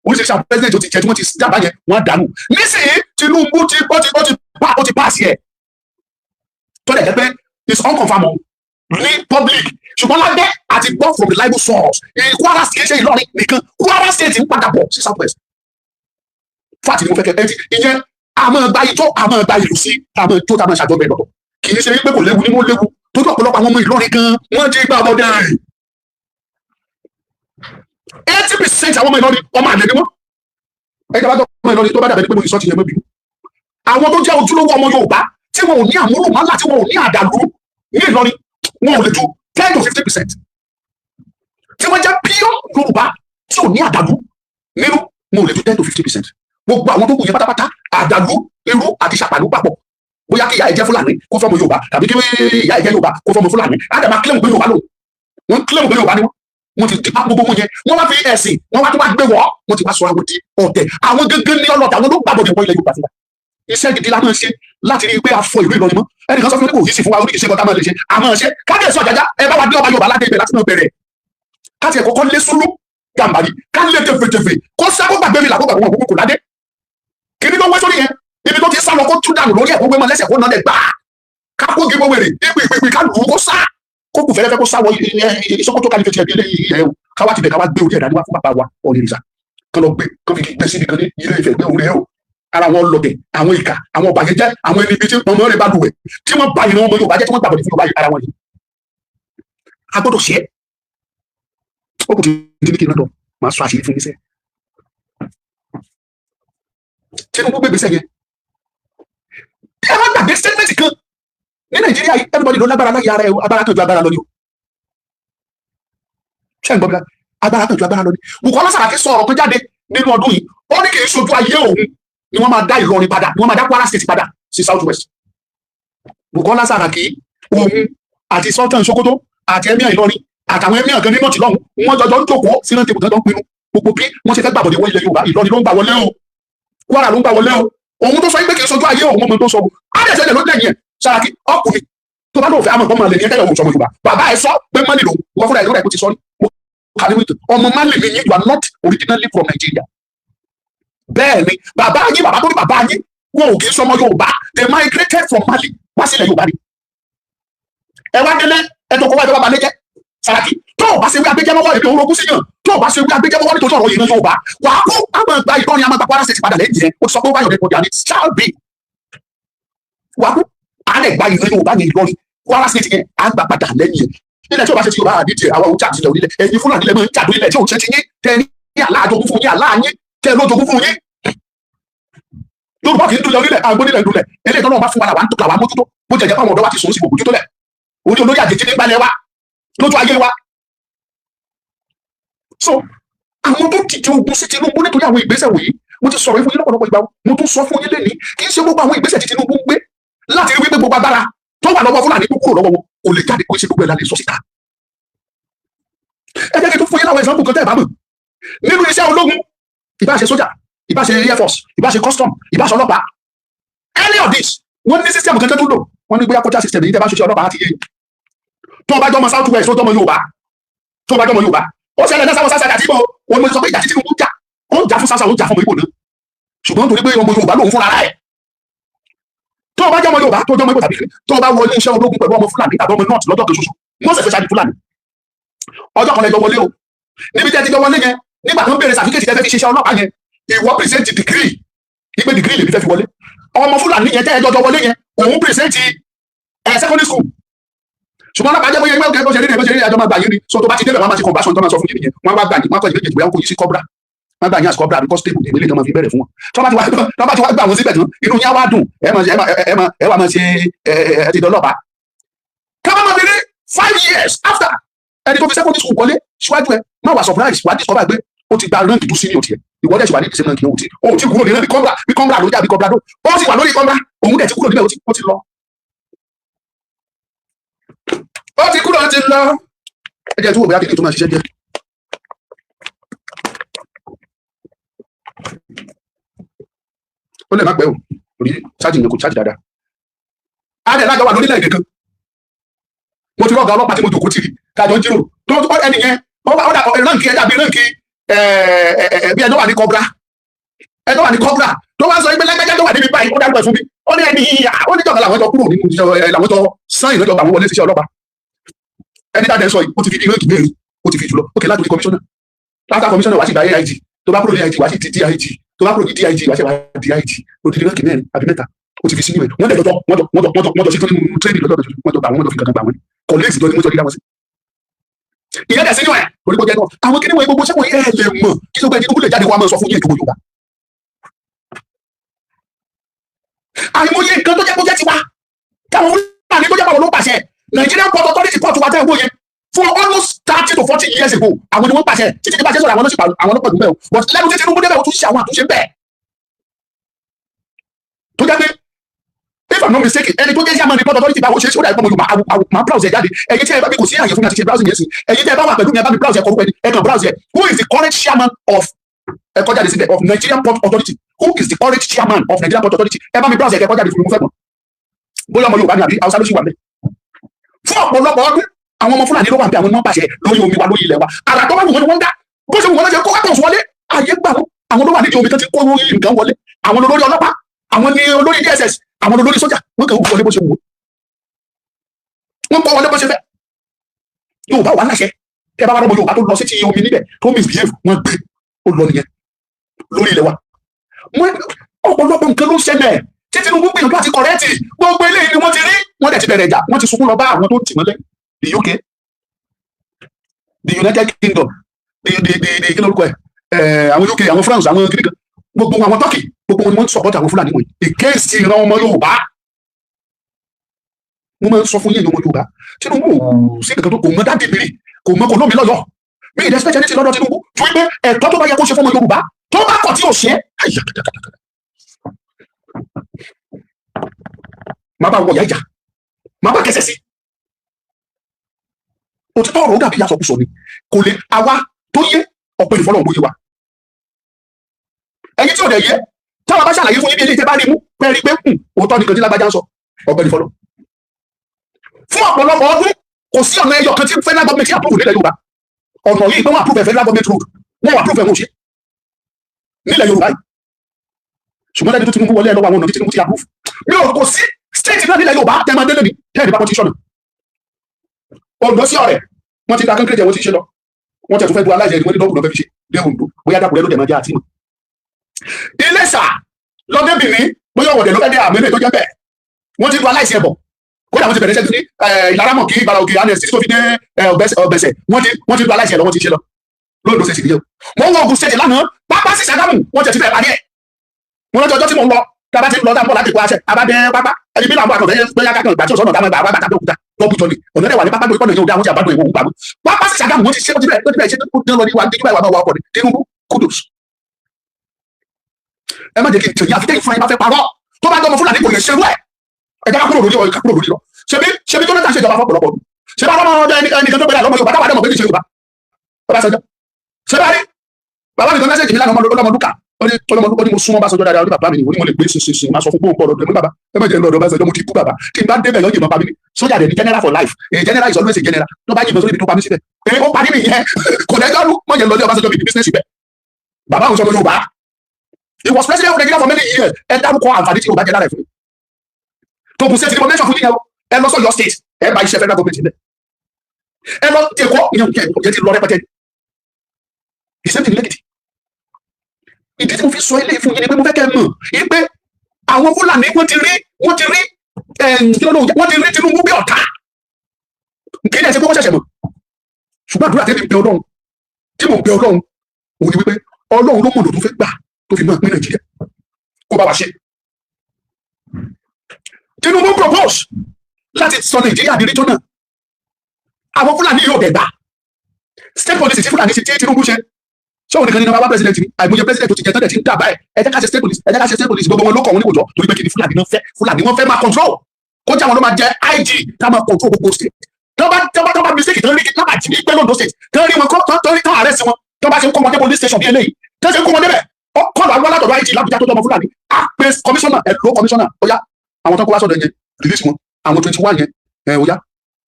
oríṣiríṣi àwọn president tó ti jẹ tí wọ́n ti dábàá yẹn wọ́n á dànù nísìnyí Tinubu ti pass yẹ tó dẹ̀ jẹ́ pé it's unconfirmed ní public ṣùgbọ́n lábẹ́ àti gbọ́ from reliable source Kwara state ṣe Ìlọrin nìkan Kwara state ń padà bọ̀ sí south west fati ni mo fẹ́ kẹ́ ẹ ti ìyẹn àmọ́ gba ijó àmọ́ gba ìlú sí àmọ́ ijó tá a máa ṣàjọ bẹ́ẹ̀ lọ́tọ̀ kì í ṣe pé kò léwu nínú léwu tó tó ọ̀pọ̀lọpọ̀ àwọn ọmọ Ìlọrin gan wọ́n ti gbà ọmọdé 80% àwọn ọmọ Ìlọrin ọmọ àlẹ́ ni wọ́n ẹ̀ka bá tọ́ ọmọ Ìlọrin tó bá dàbẹ̀ pé mo ìsọ́ọ̀tì yẹn mọ́bi àwọn tó jẹ́ ojúlówó ọmọ Yorùbá tí wọn ò ní àmúlòmálà tí wọn ò ní àdàlú ní Ìlọrin wọn ò lè ju 10 to 50% tí wọ́n jẹ́ pure Yorùbá tí ò ní àdàlú nínú wọn ò lè ju 10 to 50% gbogbo àwọn tó kù yẹn pátápátá àdàlú irú àti ṣàpàlú papọ̀ bóyá kí ìyá ẹ jẹ́ Fúlàní kó fọmọ Yorùbá tàbí kí ìyá ẹ jẹ́ Yorùbá kó fọmọ Fúlàní àdàmà kílẹ̀mù pé Yorùbá lò wọ́n kílẹ̀mù pé Yorùbá ni wọ́n ti dìbò gbogbo wọn yẹn wọ́n wá fi ẹ̀sìn wọ́n wá tó wá gbé wọ́n ti wá sọ àwọn di ọ̀tẹ̀ àwọn gẹ́gẹ́ ní ọlọ́dà àwọn ló gbàgbọ́ ìwọ ilẹ̀ Yorùbá fúnra iṣẹ́ gidi la máa ṣe láti rí i pé a fọ ìlú Ìlọrin mọ́ ẹnìkan sọ fún mi kò yí sí fún wa oríṣiríṣi nǹkan tá a máa lè ṣe a máa ṣe kábíyèsí Ọ̀jájá ẹ bá wa gbé ọba Yorùbá ládé ibẹ̀ láti máa bẹ̀rẹ̀ káti ẹ̀kọ́ kọ́ lé sólú Gàmbàrí ká lé tẹfẹtẹfẹ kó sábó gbàgbé mi làkó gbàgbé wọn kò ládé kìnní tó wẹ́ sórí yẹn ibi tó ti sá lọ kó tún dànù lórí ẹ̀ kó gbé mọ lẹ́sẹ̀ kó nà lẹ̀ gbà ká kó gé wèrè ìpè ká lù ú kó sá kó kù fẹ́rẹ́fẹ́ kó sá wọ Sókótó kálífẹ̀ tiẹ̀ bí ilé o káwá tibẹ̀ káwá gbé orí ẹ̀dá níwá fún bàbá wa Ọ̀nìrìṣà kán lọ gbé kán fi gbé síbi kan ní Ilé Ifẹ̀ gbé orí ẹ̀ o ara wọn lọdẹ àwọn ìka àwọn ọbàyéjẹ́ àwọn ẹni ibi tí ọmọ rẹ̀ bá lùwẹ̀ tí wọ́n bá ìran ọmọ Yorùbá jẹ́ tí wọ́n gbàgbọ́ fún Yorùbá ara wọn yìí a gbọ́dọ̀ ṣe é ó kò tí ní kí n lọ́dọ̀ máa sọ àṣírí fún iṣẹ́ Tinubu gbé gbèsè yẹn ẹ má gbàgbé statement kan ní Nàìjíríà yìí everybody ló lágbára láyé ara ẹ agbára kan ju agbára lọ ni o ṣé ń gbọ́ bí agbára kan ju agbára lọ ni Bùkọ́lá Sàràkí sọ ọ̀rọ̀ kan jáde nínú ọdún yìí ó ní kì í ṣojú ayé òun ni wọ́n máa dá Ìlọrin padà ni wọ́n máa dá Kwara state padà sí south west Bùkọ́lá Sàràkí òun àti Sultan Sókótó àti Emir Ìlọrin àtàwọn Emir kan ní nọ́ọ̀tì lọ́hùn wọ́n jọjọ́ ń jókòó sínú tèbù tó ń pinnu gbogbo bí wọ́n ṣe fẹ́ gbàbọ̀dé wọ ilẹ̀ Yorùbá Ìlọrin ló ń gbà wọlé o Kwara ló ń gbà wọlé o òun tó sọ pé kì í ṣojú ayé òun ọmọ tó sọ á dẹ̀ ṣẹlẹ̀ ló dẹ̀yìn ẹ̀ Sàràkí ọkùnrin tó bá lóòfẹ́ àmọ̀ ọmọ lè ní ẹ̀kẹ́ òun sọmọ Yorùbá bàbá ẹ̀ sọ pé mọ́nì lòun wọ́n fúnra ẹ̀ lóra ẹ̀ kó ti sọ ní ọmọ Mali ni you are not originally from Nigeria bẹ́ẹ̀ ni bàbá yín bàbá tó ní bàbá yín wọn ò kì í sọmọ Yorùbá they migrated from Mali wá sílẹ̀ Yorùbá ni ẹ wá délé ẹ tó kọ́ wá ẹ tó bá balẹ̀ jẹ́ Sàràkí tó o bá ṣe wí agbẹjẹmọwọ èdè orogún síyàn tó o bá ṣe wí agbẹjẹmọwọ nítorí ọ̀rọ̀ yìí náà Yorùbá wà á kó àmọ́ gba Ìlọrin àmọ́ gba Kwara state padà lẹ́yìn yẹn o ti sọ pé ó bá yọ̀dẹ̀ pọ̀ dání shall be wà á kó àlẹ́ gba ìlú Yorùbá ní Ìlọrin Kwara state yẹn à ń gbà padà lẹ́yìn yẹn nílẹ̀ tí o bá ṣe ti Yorùbá àdìtì àwọn ohun tí a ti lẹ̀ onílẹ̀ ẹ̀yin Fúlàní lẹ̀ máa ń jàdó ilẹ̀ tí òun ṣe ti yín tẹ ní àlàájogún fún yín àlàáyín tẹ lójogún fún yín Yorùbá kì í dúlẹ̀ onílẹ̀ àgbónílẹ̀ dúlẹ̀ eléyìí tó náà bá fún wa làwa ń tó làwa mójútó bó jẹjẹ fáwọn ọ̀dọ́ wa ti sòun sí gbogbo ojútó lẹ̀ orí olóyè àjèjì ní gbalẹ̀ wa lójú ayé wa so àwọn tó dìde ogun sí Tinubu nítorí àwọn ìgbésẹ̀ wọ̀nyí mo ti sọ̀rọ̀ fún yín lọ́pọ̀lọpọ̀ ìgbà mo tún sọ fún yín lẹ́ni kì í ṣe gbogbo àwọn ìgbésẹ̀ tí Tinubu ń gbé láti rí wípé gbogbo agbára tó wà lọ́wọ́ Fúlàní tó kúrò lọ́wọ́ wọn kò lè jáde kó ṣe gbogbo ẹ̀ lálẹ́ sọ síta ẹ jẹ́ kí n tún fún yín láwọn ẹ̀sán kan tẹ́ ẹ̀ bá mọ̀ nínú iṣẹ́ ológun ìbá ṣe sójà ìbá ṣe air force ìbá ṣe custom ìbá ṣe ọlọ́pàá any of this wọ́n ní system kan tó lò wọ́n ní bóyá kọjá system yìí tẹ́ bá ṣiṣẹ́ ọlọ́pàá àti yé tó bá jọmọ south west tó jọmọ Yorùbá ó ṣẹlẹ̀ náà sáwọn sáṣà àti ìbò wọn mo sọ pé ìjà tí Tinubu jà ó ń jà fún sáṣà ó ń jà fún ọmọ Ìgbò náà ṣùgbọ́n torí pé ọmọ Yorùbá lòun fúnra rẹ̀ tó bá jọmọ Yorùbá tó jọmọ Ìgbò tàbí tó bá wọlé iṣẹ́ ológun pẹ̀lú ọmọ Fúlàní tàbí ọmọ north lọ́jọ́ kan ṣoṣo wọ́n sì fẹ́ ṣáájú Fúlàní ọjọ́ kan lẹ́jọ́ wọlé o níbi tẹ́ ti jọ wọlé yẹn nígbà tó ń bèrè sàfikẹ́tì tẹ́ fẹ́ fi ṣiṣẹ́ ọlọ́pàá yẹn ìwọ pìrìsẹ́ǹtì dìgírì ìpè dìgírì lèmi fẹ́ fi wọlé ọmọ Fúlàní yẹn tẹ́ ẹ jọjọ wọlé yẹn òun pìrìsẹ́ǹtì secondary school ṣùgbọ́n ọlọ́pàá jẹ́ bóyá ẹgbẹ́ bó ṣe rí àjọ máa gbà yín ni so tó bá ti débẹ̀ wọ́n máa ti compassion tó máa sọ fún yín nìyẹn wọ́n wá gbà yín wọ́n kọ́ ìgbésẹ̀ bóyá kò yí sí cobra wọ́n gbà yín as cobra because table ìgbélé tó máa fi bẹ̀rẹ̀ fún wọn tó bá ti wá gbà wọ́n síbẹ̀ tán inú yín á wá dùn ẹ wá máa ṣe ti dọ́lọ́pàá káwọn máa fi ní 5 years after ẹni tó fi secondary school kọ́lé síwájú ẹ má wà surprise wà á discover pé ó ti gba ránkì tó senior tiẹ̀ ìwọ dẹ̀ sì wà ní ìdísẹ́ ránkì òun ti kúrò ní ránkì kọ́ńbà bí kọ́ńbà ló jà bí kọ́ńbà ló ó sì wà lórí kọ́ńbà òun dẹ̀ ti kúrò níbẹ̀ ó ti lọ. ó ti kúrò ó ti lọ ẹ jẹ́ tí wò bóyá kékeré tó máa ṣiṣẹ́ díẹ̀. ó lè má pẹ́ o orí ṣáàjì yẹn kò ṣáàjì dáadáa. adẹ̀ lájọ wà lórílẹ̀-èdè kan mo ti rọ́ọ̀gá ọlọ́pàá tí mo jòkó tìrì kájọ ń jíròrò tó ẹni yẹn ránkì ẹ̀dá bíi ránkì bí ẹjọ́ wà ní kọ́bra ẹjọ́ wà ní kọ́bra tó wá sọ ẹgbẹ́ lẹ́gbẹ́jẹ́ tó wà níbi báyìí ó dárúkọ ẹ̀ fún mi ó ní ẹni yíyà ó ní jọ̀gá làwọn jọ kúrò nínú làwọn jọ sáyìn lọ́jọ́ àwọn wọlé ṣiṣẹ́ ọlọ́pàá ẹni tá a dẹ̀ sọ yìí ó ti fi ránkì mẹ́rin ó ti fi jùlọ ó kè látòrí kọmíṣánná látà kọmíṣánná wá sí ìgbà AIG tó bá kúrò ní AIG wá sí ti DIG tó bá kúrò ní DIG wá sí ìwà DIG ó ti di ránkì mẹ́rin àbí mẹ́ta ó ti fi sínú ẹ̀ wọ́n dẹ̀ wọ́n jọ sí tó nínú training lọ́dọ̀ wọ́n jọ gbà wọ́n jọ fi kankan gbà wọ́n colleagues jọ ni wọ́n jọ rí dáwọn sí. ìyẹn dẹ̀ sínú ẹ̀ orí kò jẹ́ náà àwọn kí ni wọ́n gbogbo sẹ́wọ̀n ẹ̀ lè mọ̀ kí ló gbẹ́ ní kúlẹ̀ jáde wọ́n á máa sọ fún yín ìjọba Yorùbá. àìmọye nǹkan tó jẹ́ kó jẹ́ tiwa káwọn fúlàní tó jẹ́ báwo ló pàṣẹ Nigerian Port Authority port wa tẹ́ ẹ̀ wó yẹn for almost 30 to 40 years ago àwọn ni wọ́n pàṣẹ títí bá ṣe sọ̀rọ̀ àwọn ọlọ́pàá dùn bẹ́ẹ̀ o but lẹ́nu tí Tinubu débẹ̀ o tún ṣe àwọn àtúnṣe bẹ́ẹ̀ tó jẹ́ pé if I'm not mistaken ẹni tó jẹ́ Chairman Port Authority báwo ṣe ṣe ó dà ẹ̀kọ́ mọ̀lúmọ̀ máa browse ẹ̀ jáde ẹ̀yin tí ẹ bá bí kò sí àyè fún mi àti ṣe browsing yẹn sí ẹ̀yin tí ẹ bá wà pẹ̀lú mi ẹ bá mi browse ẹ̀ kọ́ rúpẹ́ ẹ̀ kàn browse ẹ̀ who is the current chairman of ẹ̀kọ́ jáde síbẹ̀ of Nigerian Port Authority who is the current chairman of Nigerian Port Authority ẹ bá mi browse ẹ̀ kẹ́kọ́ jáde fún mi mo fẹ́ mọ̀ bóyá ọmọ Yorùbá ni àbí Hausa ló ṣì wà bẹ́ẹ̀ fún ọ̀pọ̀lọpọ̀ ọdún àwọn ọmọ Fúlàní ló wà bí àwọn náà pàṣẹ lórí omi wa lórí ilẹ̀ wa àrà tó bá wù wọn ni wọ́n ń dá bó ṣe wù wọn lọ́jọ́ kó weapons wọlé àyè gbà wọn àwọn ló wà nídìí omi tó ti kó nǹkan wọlé àwọn olórí ọlọ́pàá àwọn ní olórí DSS àwọn olórí sójà wọn kàn wọlé bó ṣe wù wọn kọ́ wọlé bó ṣe fẹ́ Yorùbá wà láṣẹ tẹ bá wà lọ́mọ Yorùbá tó lọ sí ti omi níbẹ̀ tó misbehave wọn gbé ó lọ nìyẹn lórí ilẹ̀ wa ọ̀pọ̀lọpọ̀ nǹkan ló ń ṣẹlẹ̀ tí Tinubu gbìyànjú àti kọ̀rẹ́ẹ̀tì gbogbo eléyìí ni wọ́n ti rí wọ́n dẹ̀ ti bẹ̀rẹ̀ ìjà wọ́n ti sunkún lọ bá àwọn tó tì mọ́lẹ̀ the UK the United Kingdom the kí lórúkọ ẹ̀ àwọn UK àwọn France àwọn kìnìkan gbogbo àwọn Turkey gbogbo wọn ni wọ́n support àwọn Fúlàní wọ̀nyí against ìran ọmọ Yorùbá mo máa ń sọ fún yín ọmọ Yorùbá Tinubu sí kankan tó kò mọ dáàbì mìíràn kò mọ kò lómi lọ́yọ̀ọ́ mi ì dẹ́sipẹ́tì ẹni tí lọ́dọ̀ Tinubu fún pé ẹ̀tọ́ tó bá yẹ kó ṣe fún ọmọ Yorùbá tó bá kọ̀ tí ò ṣe má bá wọ ìyá ìjà má bá kẹsẹ̀ sí òtítọ́ ọ̀rọ̀ ó dàbí yasọ̀kúsọ ni kò lè àwa tó yé ọ̀pẹ ìfọlọ́ ògbóye wa ẹ̀yin tí ò dẹ̀ yé táwọn bá ṣàlàyé fún yín bí eléyìí tẹ́ bá rí mú pẹ́ẹ́rí pé òótọ́ nìkan tí lágbájá ń sọ ọ̀pẹ ìfọlọ́ fún ọ̀pọ̀lọpọ̀ ọdún kò sí ọ̀nà ẹyọ kan tí federal government approve nílẹ̀ Yorùbá ọ̀nà yìí pé wọ́n approve federal government road wọ́n approve ẹ̀ wọ́n ṣe nílẹ̀ Yorùbá yìí ṣùgbọ́n lẹ́ni tó Tinubu wọlé ẹ̀ lọ́wọ́ àwọn ọ̀nà tí Tinubu ti approve mi ò kò sí state náà nílẹ̀ Yorùbá tẹ́ máa délé ní tẹ́ẹ̀dì bá competition Ondo sí ọ̀rẹ́ wọ́n ti ta concrete wọ́n ti ṣe lọ wọ́n tẹ̀ tún fẹ́ du aláìsẹ̀ ìwé dídọ́kùn náà fẹ́ fi ṣe dé Ondo bóyá dàpọ̀ lẹ́nu dẹ̀mọ́jà àti mọ̀ Iléṣà lọ́dẹ́bìnrin bóyá ọ̀wọ̀dẹ̀ ló fẹ́ dé àmì tó jẹ́ bẹ́ẹ̀ wọ́n ti du aláìsẹ̀ bọ̀ kódà wọ́n ti bẹ̀rẹ̀ ṣẹ́jú ní ìlaramọ̀ kí ìbára òkè anẹ́sì tó fi dé ọ̀bẹ̀sẹ̀ wọ́n ti du aláìsẹ̀ lọ wọ́n ti ṣe lọ lóòdó ṣe sì níyẹn wọ́n wọ Ògùn ṣẹ̀ṣẹ̀ lánàá pápá sí Ṣàgámù wọ́n tẹ̀ ti bẹ̀rẹ̀ parí ẹ̀ wọ́n lọ́jọ́ ọjọ́ tí mo ń lọ tábà ti ń lọ tá ń bọ̀ láti kó aṣẹ abájẹ pápá ẹni bí làwọn àkànfẹ́ gbẹ́yà kákan ìgbà tí ó sọ̀nà táwọn ìgbà àbábà tàbí òkúta lọ́bù jọ ni ọ̀nà ẹ̀wà ní pápá gbé kọ́nà yóò dá àwọn tí àbádùn ìwọ̀n gbàgbọ́ pápá sí Ṣàgámù wọ́n ti ṣe ó ti bẹ̀rẹ̀ ṣe tó dán lọ ní wa díjú báyìí wà máa wà ọkọ̀ ni Tinubu kudos ẹ má jẹ́ kí n tẹ̀yìn àfi tẹ́yìn fúnra yín bá fẹ́ parọ́ tó bá dọ́mọ Fúlàní kò lè ṣerú ẹ̀ ẹ jẹ́ ká kúrò lórí ọ̀ká kúrò lórí lọ ṣebí Jonathan ṣe ìjọba fọ́pọ̀lọpọ̀ ọdún ṣe bá lọ́mọ ẹnìkan tó gbé lọ́mọ Yorùbá táwọn àdọ́mọ̀ pé kì í ṣe Yorùbá bàbá sọjọ́ ṣe bá rí bàbá mi kan mẹ́sẹ̀jì mi lánàá ọmọ Lúkà ó ní mo súnmọ́ bá sọjọ́ dáadáa ó ní bàbá mi ni mo lè gbé ṣinṣin máa sọ fún gbóhùn pọ̀lọ́dọ̀ bàbá ẹ má jẹ́ lọ́dọ̀ bá sọjọ́ mo ti kú bàbá kí n bá débẹ̀ yọ yìnbọn pa mí ni sójà dẹ̀ ní general for life a general is always a general tó bá yìnbọn sórí ibi tó pa mí síbẹ̀ èyí ó parí mi yẹn kò lẹ́jọ́ lú mọ̀ yẹn lọ́dọ̀ bá sọjọ́ mi ní business ibẹ̀ bàbá òun sọ Yorùbá he was president of Nigeria for many years ẹ dárúkọ àǹfààní tí Yorùbá jẹ lára ẹ̀ fún mi Tógun state ni mo mention fún yín ẹ lọ sọ your state ẹ bá iṣẹ́ federal government ilẹ̀ ẹ lọ Èkó ìyẹn ti lọ rẹpẹtẹ ìsẹ́mi ní lẹ́kìtì ìdí tí mo fi sọ ilé fún yín ni pé mo fẹ́ kẹ́ ẹ mọ̀ yìí pé àwọn Fúlàní wọ́n ti rí Tinubu bí ọ̀tá kí ni ẹ ṣe pé wọ́n ṣẹ̀ṣẹ̀ mọ̀ ṣùgbọ́n àdúrà tẹ́lẹ̀ bẹ Ọlọ́run tí mo bẹ Ọlọ́run òun ni wípé Ọlọ́run ló mọ̀ lò tó fẹ́ gbà tó fi mọ̀ pín Nàìjíríà kó bá wa ṣe Tinubu propose láti sọ Nàìjíríà di regional àwọn Fúlàní yóò dẹ̀ gbà state police tí Fúlàní ṣe tí Tinubu ṣe ṣé òun nìkan ni number 1 president ni àìmọye president tó ti jẹ tán dẹ̀ ti ń dà báyìí ẹ jẹ́ ká ṣe state police ẹ jẹ́ ká ṣe state police gbogbo wọn ló kọ̀ wọn níwòjọ́ torí pé kí ni Fúlàní wọn fẹ́ máa control kó jẹ́ àwọn ló máa jẹ IG tá máa control gbogbo state tó bá mistake tó ń rí kí náà àti ìgbẹ́ lóńdó state tó ń rí wọn tó arrest wọn tó bá ṣe ń kó wọn dé police station bí eléyìí tó ṣe ń kó wọn débẹ̀ kọlu àwọn alátọ̀dọ̀ IG l'Abuja tó jọmọ Fúlàní á pé commissioner ẹ̀ ló commissioner ó yá àwọn tó kó wá sọ́dọ̀ yẹn release wọn àwọn 21 yẹn ó yá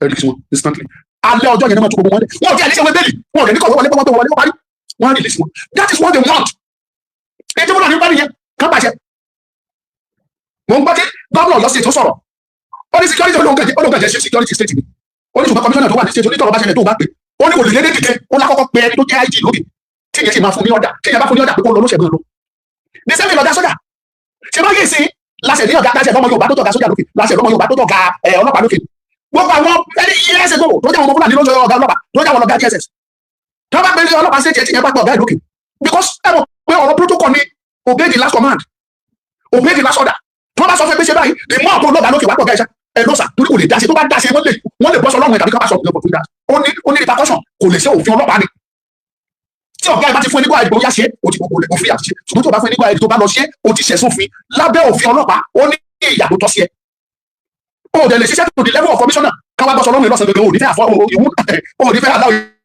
release wọn instantly alẹ́ ọjọ́ yẹn ní ma tún gbogbo wọn dé wọn ò jẹ́ àdéṣe wọn bẹ́ẹ̀lì wọn ò rẹ̀ ní kọ̀wé wọlé pé wọ́n tó wọlé wọ́n parí wọ́n release wọn that is what they want ètò Fúlàní bá nìyẹn ká pàṣẹ. mo ń gbọ́ tí gómìnà Ọ̀yọ́ state tó sọ̀rọ̀ ó ní security olóńgàjẹ́ ṣe security state ni ó ní ṣùgbọ́n commissioner tó wà ní state onítọ̀rọ̀ bá ṣẹlẹ̀ tó bá pè ó ní olùlé dé dìde ó lákọ́kọ́ pé ẹni tó jẹ́ IG lókè tí ìyẹn sì máa fún ní ọ̀dà tí ìyẹn bá fún ní ọ̀dà pé kó lọ ló ṣẹ̀gbọ́n lọ. ní sẹ́mi lọ́dà sójà ṣe bá yé sí láṣẹ ní ọ̀gá láṣẹ lọ́mọ Yorùbá tó tọ̀gá sójà lókè láṣẹ lọ́mọ Yorùbá tó tọ̀gá ọlọ́pàá lókè gbogbo àwọn ẹni years ago tó jẹ́ àwọn ọmọ Fúlàní ló ń sọ ọ̀gá ọlọ́pàá tó jẹ́ àwọn ọlọ́gá DSS tó bá gbélé ọlọ́pàá ṣe tiẹ̀ bá pọ̀ ọ̀gá ìlókè because ẹ mọ̀ pé ọ̀rọ̀ protocol ni obey the last command obey the last order tó bá sọ fún ẹ pé ṣe báyìí the more tó lọ́gà lókè wá pọ̀ ọ̀gá iṣẹ́ ẹ lọ́sà torí kò lè dá ṣe tó bá dá ṣe wọ́n lè bọ́ sọ lọ́rùn ẹ̀ tàbí ká bá sọ ọ̀gbìn ọ̀gbìn dá ó ní repercussion kò lè ṣe òfin ọlọ́pàá ni tí ọ̀gá ẹ̀ bá ti fún ẹ nígbà ìgbò yá ṣe ó ti gbogbo òfin àti ṣe ṣùgbọ́n tí o bá fún ẹ nígbà ìgbò tó bá lọ ṣe ó ti ṣẹ̀ sófin lábẹ́ òfin ọlọ́pàá ó ní ìyà tó tọ́ sí ẹ ó dẹ̀ lè ṣiṣẹ́ tó di level of commissioner káwá bọ́ sọ lọ́rùn ẹ̀ lọ́sàn gbogbo òní fẹ́ àfọ́ òní fẹ́ aláwọ̀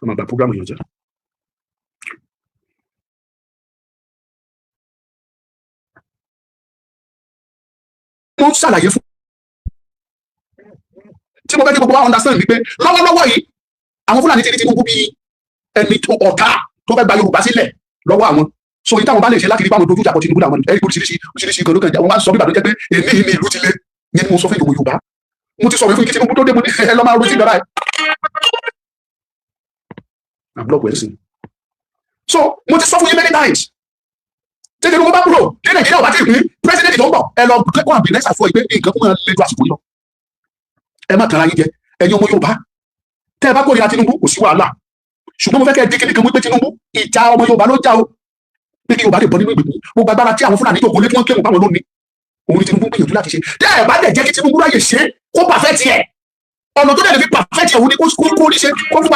sama gba program yẹn jẹ mo ń ṣàlàyé fún tí mo fẹ́ kí gbogbo wa understand ni pé lọ́wọ́lọ́wọ́ yìí àwọn Fúlàní ti ní Tinubu bí ẹni tó ọ̀tá tó fẹ́ gba Yorùbá sílẹ̀ lọ́wọ́ àwọn so yìí táwọn bá lè ṣe láti rí báwọn dojú ìjà kọ Tinubu làwọn ẹ̀rí oríṣiríṣi nǹkan ló kàn já wọn bá sọ bí ìbàdàn jẹ́ pé èmi ní ìlú ti lé yẹn ni mo sọ fún ìdòwò Yorùbá mo ti sọ̀rọ̀ fún kí Tinubu tó dé mo ní ẹ lọ́ máa rojú ìdára ẹ̀ block well sin so mo ti sọ fún yín many times tí Tinubu bá kúrò ní Nàìjíríà ò bá ti pín president tó ń bọ̀ ẹ lọ kẹ́kọ̀ọ́ àbí nẹ́sà fún ẹ pé nǹkan kún máa lé ju àsìkò yìí lọ ẹ má tara yín jẹ ẹ̀yin ọmọ Yorùbá tẹ́ ẹ bá kórìíra Tinubu kò sí wàhálà ṣùgbọ́n mo fẹ́ kẹ́ ẹ dín kíní kan wípé Tinubu ìjà ọmọ Yorùbá ló já o pé kí Yorùbá lè bọ́ nínú ìgbèkùn gbogbo agbára tí àwọn Fúlàní tó kólé tí wọ́n kéwòn báwọn lónìí òun ni Tinubu gbìyànjú láti ṣe tẹ́ ẹ bá dẹ̀ jẹ́ kí Tinubu ráyè ṣe kó pàfẹ́ tiẹ̀ ọ̀nà tó dẹ̀ lè fi pàfẹ́ tiẹ̀ òun ni kó ní ṣe kó fún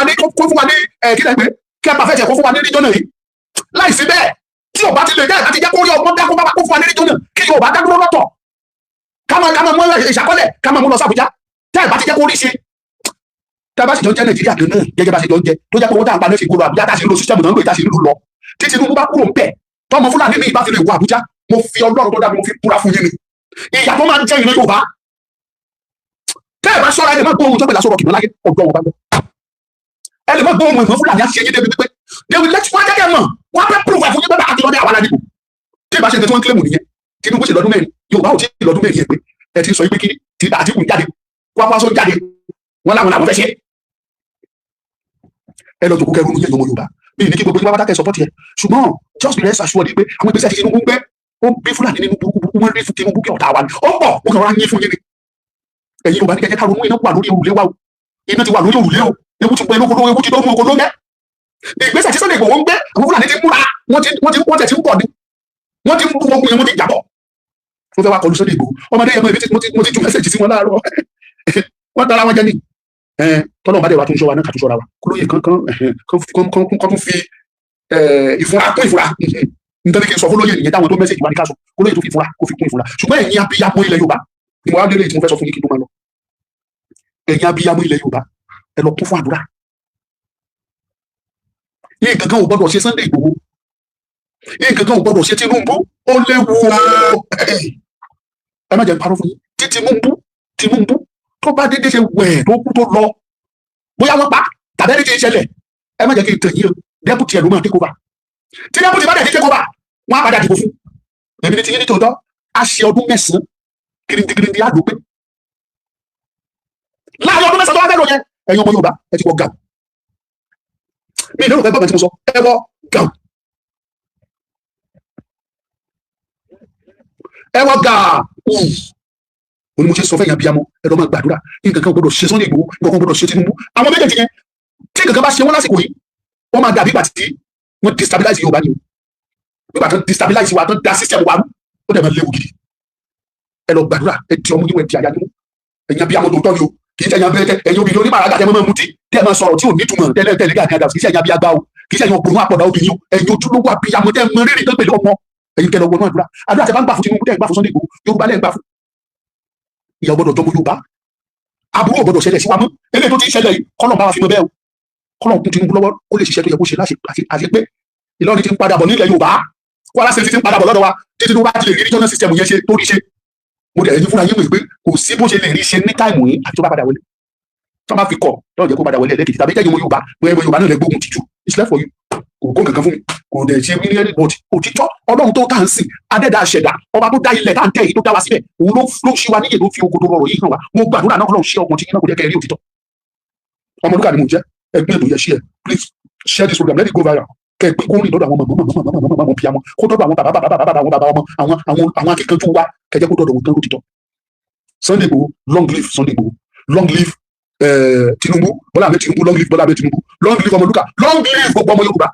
wa ní kí lẹ́gbẹ̀ẹ́ kí ẹ pàfẹ́ tiẹ̀ kó fún wa ní ríjọ́nà yìí láìsí bẹ́ẹ̀ tí Yorùbá ti lè jẹ́ àti jẹ́ kó rí ọgbọ́n dákó bá kó fún wa ní ríjọ́nà kí Yorùbá dá dúró lọ́tọ̀ ká máa mú ìṣàkọọ́lẹ̀ ká máa mú lọ sí Àbújá tẹ́ ẹ bá ti jẹ́ kó rí ṣe tá a bá sì jọ ń jẹ́ Nàìjíríà gan náà gẹ́gẹ́ bá ṣe jọ ń jẹ tó jẹ́ pé owó tá à ń pa ní ìgboro Àbújá tá a sì ń lo sísẹ́mù náà ń lò tá a sì ń lò lọ tí Tinubu bá kúrò ń bẹ̀ tọmọ Fúlàní mi ìbá fi lè wọ Àbújá mo fi Ọlọ́run tó dá mi mo fi búra fún yín ni ìyà tó máa ń jẹ́ ìran Yorùbá tẹ́ ẹ bá ṣọ́ra ẹ lè má gbọ́ ohun tó pè lásọ̀rọ̀ kìnnà láyé ọ̀dọ́ wọn bá lọ ẹ lè má gbọ́ ohun ìmọ̀ Fúlàní àti ẹyẹ débi pé they will let one jẹ́kẹ́ mọ̀ wọ́n fẹ́ prove fún yín pé àti lọ́dẹ àwọn aládìbò tí ìbá ṣe nǹkan tí wọ́n ń kílẹ̀mù nìyẹn Tinubu ṣe lọ́dún mẹ́rin Yorùbá ò tí ì lọ́dún mẹ́rin yẹn pé ẹ ti sọ pé kí ti Àtíkù jáde Kwankwaso jáde wọn làwọn fẹ́ ṣe ẹ lọ jòkó kẹrù yẹn lọmọ Yorùbá bí ní kí gbogbo ìgbà kẹ support yẹ ṣùgbọ́n just be rest assured pé àwọn ìgbésẹ̀ tí Tinubu gbé ó bí Fúlàní nínú burúkú wọn rí fún Tinubu kí ọ̀tá wa ni ó pọ̀ ó kàn wá yín fún yín ni ẹ̀yin Yorùbá ní kẹ̀kẹ́ ká ronú iná wà lórí òrùlé wa o iná ti wà lórí òrùlé o ewu ti pẹ́ lóko ewu ti dọ́nu oko ló mẹ́ ìgbésẹ̀ tí Sunday Igboho ń gbé àwọn Fúlàní ti múra wọ́n tẹ̀ tí ń pọ̀ ni wọ́n ti ń bú ogun yẹn wọ́n ti jàbọ̀ wọ́n fẹ́ wá kọlu Sunday Igboho ọmọdé yẹn mo ti ju mẹ́sẹ̀jì sí wọn láàárọ̀ wọ́n tara wọn jẹ ní tọ́lọ́ bá dẹ̀ wá tó ń ṣọ́ wa náà kà tó ṣọ́ra wa kólóyè kan tún fi ìfura kún ìfura nítorí kí n sọ fólóyè nìyẹn táwọn tó mẹ́sẹ̀jì wá ní ká sọ kólóyè tó fi ìfura kó fi kún ìfura ṣùgbọ́n ẹ̀yin abiyamọ ilẹ̀ Yorùbá ni mo wá délé tí mo fẹ́ sọ fún yín kí n tó máa lọ ẹ̀yin abiyamọ ilẹ̀ Yorùbá ẹ lọ kún fún àdúrà yín kankan ò gbọdọ̀ ṣe Sunday Igboho yín kankan ò gbọdọ̀ ṣe Tinubu ó léwu ẹ má jẹ́ parọ́ fún yín tí Tinubu tó bá dédé ṣe wẹ̀ tó kú tó lọ bóyá wọ́n pa tàbí ẹni tí ń ṣẹlẹ̀ ẹ má jẹ́ kí n tẹ̀ yín o dẹ́pùtì ẹ̀ ló máa take over tí dẹ́pùtì bá dẹ̀ take over wọ́n á padà dìbò fún èmi ní ti yín ní tòótọ́ a ṣe ọdún 9 kirindikirindi á dùn pé láàrin ọdún 9 tó wá fẹ́ lò yẹn ẹ̀yin ọmọ Yorùbá ẹ ti wọ gàm mi ìlú òfẹ́ gbọ́dọ̀ tí mo sọ ẹ wọ gàm ẹ wọ gàá òní mo ṣe sọ fẹ́ yàn bíamọ ẹ lọ máa gbàdúrà nǹkan kan gbọ́dọ̀ ṣe Sunday Igboho nǹkan kan gbọ́dọ̀ ṣe Tinubu àwọn méjèèjì yẹn tí nǹkan kan bá ṣe wọn lásìkò yìí wọn máa dàbí ìgbà tí wọn destabilize Yorùbá ni o nígbà tó destabilize wa tó da system wa ó dẹ̀ máa léwu gidi ẹ lọ gbàdúrà ẹ di ọmọ yín ẹ di àyà yín ẹ̀yàn bíamọ tó tọ́ ni o kì í ṣe ẹ̀yàn bẹ́ẹ̀ ẹ̀yìn obìnrin oníbàárà tẹ́ máa mutí tẹ́ máa sọ̀rọ̀ tí ò ní túmọ̀ tẹ́lẹ̀ gàdá kì í ṣe ẹ̀yàn bíagbá o kì í ṣe ẹ̀yàn òpònú àpọ̀dà obìnrin o ẹ̀yìn ojúlówó abiyamọ tẹ́ mọ rírì tó pẹ̀lú ọmọ ẹ̀yìn kẹlẹ̀ ọgbọ̀n àdúrà àdúrà tẹ́ bá ń gbà fún Tinubu tẹ́ ń gbà fún Sunday Igboho Yorùbá lẹ́ ń gbà fún ìyà gbọ́dọ̀ jọmọ Yorùbá aburú gbọ́dọ̀ ṣẹlẹ̀ sí wa mọ́ eléyìí tó ti ṣẹlẹ̀ yìí kọ́lọ̀ bá wa fi mọ bẹ́ẹ̀ o kọ́lọ̀ kún Tinubu lọ́wọ́ kó lè ṣiṣẹ́ tó yẹ kó ṣe àṣẹ pé Ìlọrin ti ń padà bọ̀ nílẹ̀ Yorùbá Kwara State ti ń padà bọ̀ lọ́dọ̀ wa títí tó bá ti lè rí regional system yẹn ṣe tó rí ṣe mo dẹ̀ ẹ̀yin fúnra yín mọ̀ pé kò sí bó ṣe lè rí ṣe ní táìmù yìí àti tó bá padà wọlé tó bá fi kọ̀ lọ́dọ̀ jẹ́ kó padà wọlé ẹlẹ́kejì tàbí jẹ́ ìmọ̀ Yorùbá bóyá Yorùbá náà lè gbógun tìjú it's left for you kò kó nǹkan fún mi kò dẹ̀ ṣe mí ní ẹni bọ̀dì òtítọ́ Ọlọ́run tó tà ń sìn adẹ́dà ṣẹ̀dá ọba tó dá ilẹ̀ tá à ń tẹ̀ yìí tó dá wa síbẹ̀ òun ló ṣí wa níyè ló fi okoto rọrọ̀ yìí hàn wá mo gbàdúrà náà Ọlọ́run ṣe ọkàn tí yín náà kò jẹ́ kẹ́ ẹ rí òtítọ́ Ọmọlúkà ni mo jẹ́ ẹgbẹ́ ètò yẹ ṣí ẹ please share this program let it go viral kẹ́ ẹ pé kó rìn lọ́dọ̀ àwọn ọmọ bíi amọ kó dọ́dọ̀ àwọn bàbá ọmọ àwọn akẹ́kọ̀ọ́ wa kẹjẹ kó dọ́dọ̀ wọn tán òtítọ́ Sunday Igboho long live Sunday Igboho long live Tinubu Bọ́lá Ahmed Tinubu long live Bọ́lá Ahmed Tinubu long live Ọmọlúkà long live gbogbo ọmọ Yorùbá.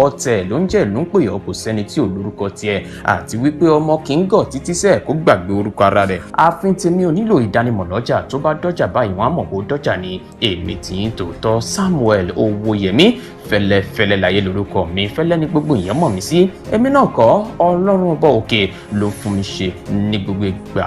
ọ̀tẹ̀ ló ń jẹ́ ìlú ń pè ọ́ kò sẹ́ni tí ò lórúkọ tiẹ̀ àti wípé ọmọ kì í gọ̀ títí sẹ́ẹ̀ kó gbàgbé orúkọ ara rẹ̀ ààfin tèmi ò nílò ìdánimọ̀ lọ́jà tó bá dọ́jà báyìí wọ́n á mọ̀ bó dọ́jà ni èmi tí ń tòótọ́ Samuel Owóyẹmí fẹ́lẹ́fẹ́lẹ́ láyé lórúkọ mi fẹ́lẹ́ ní gbogbo èèyàn mọ̀ mí sí èmi náà kọ́ Ọlọ́run ọba òkè ló fún mi ṣe ní gbogbo ìgbà.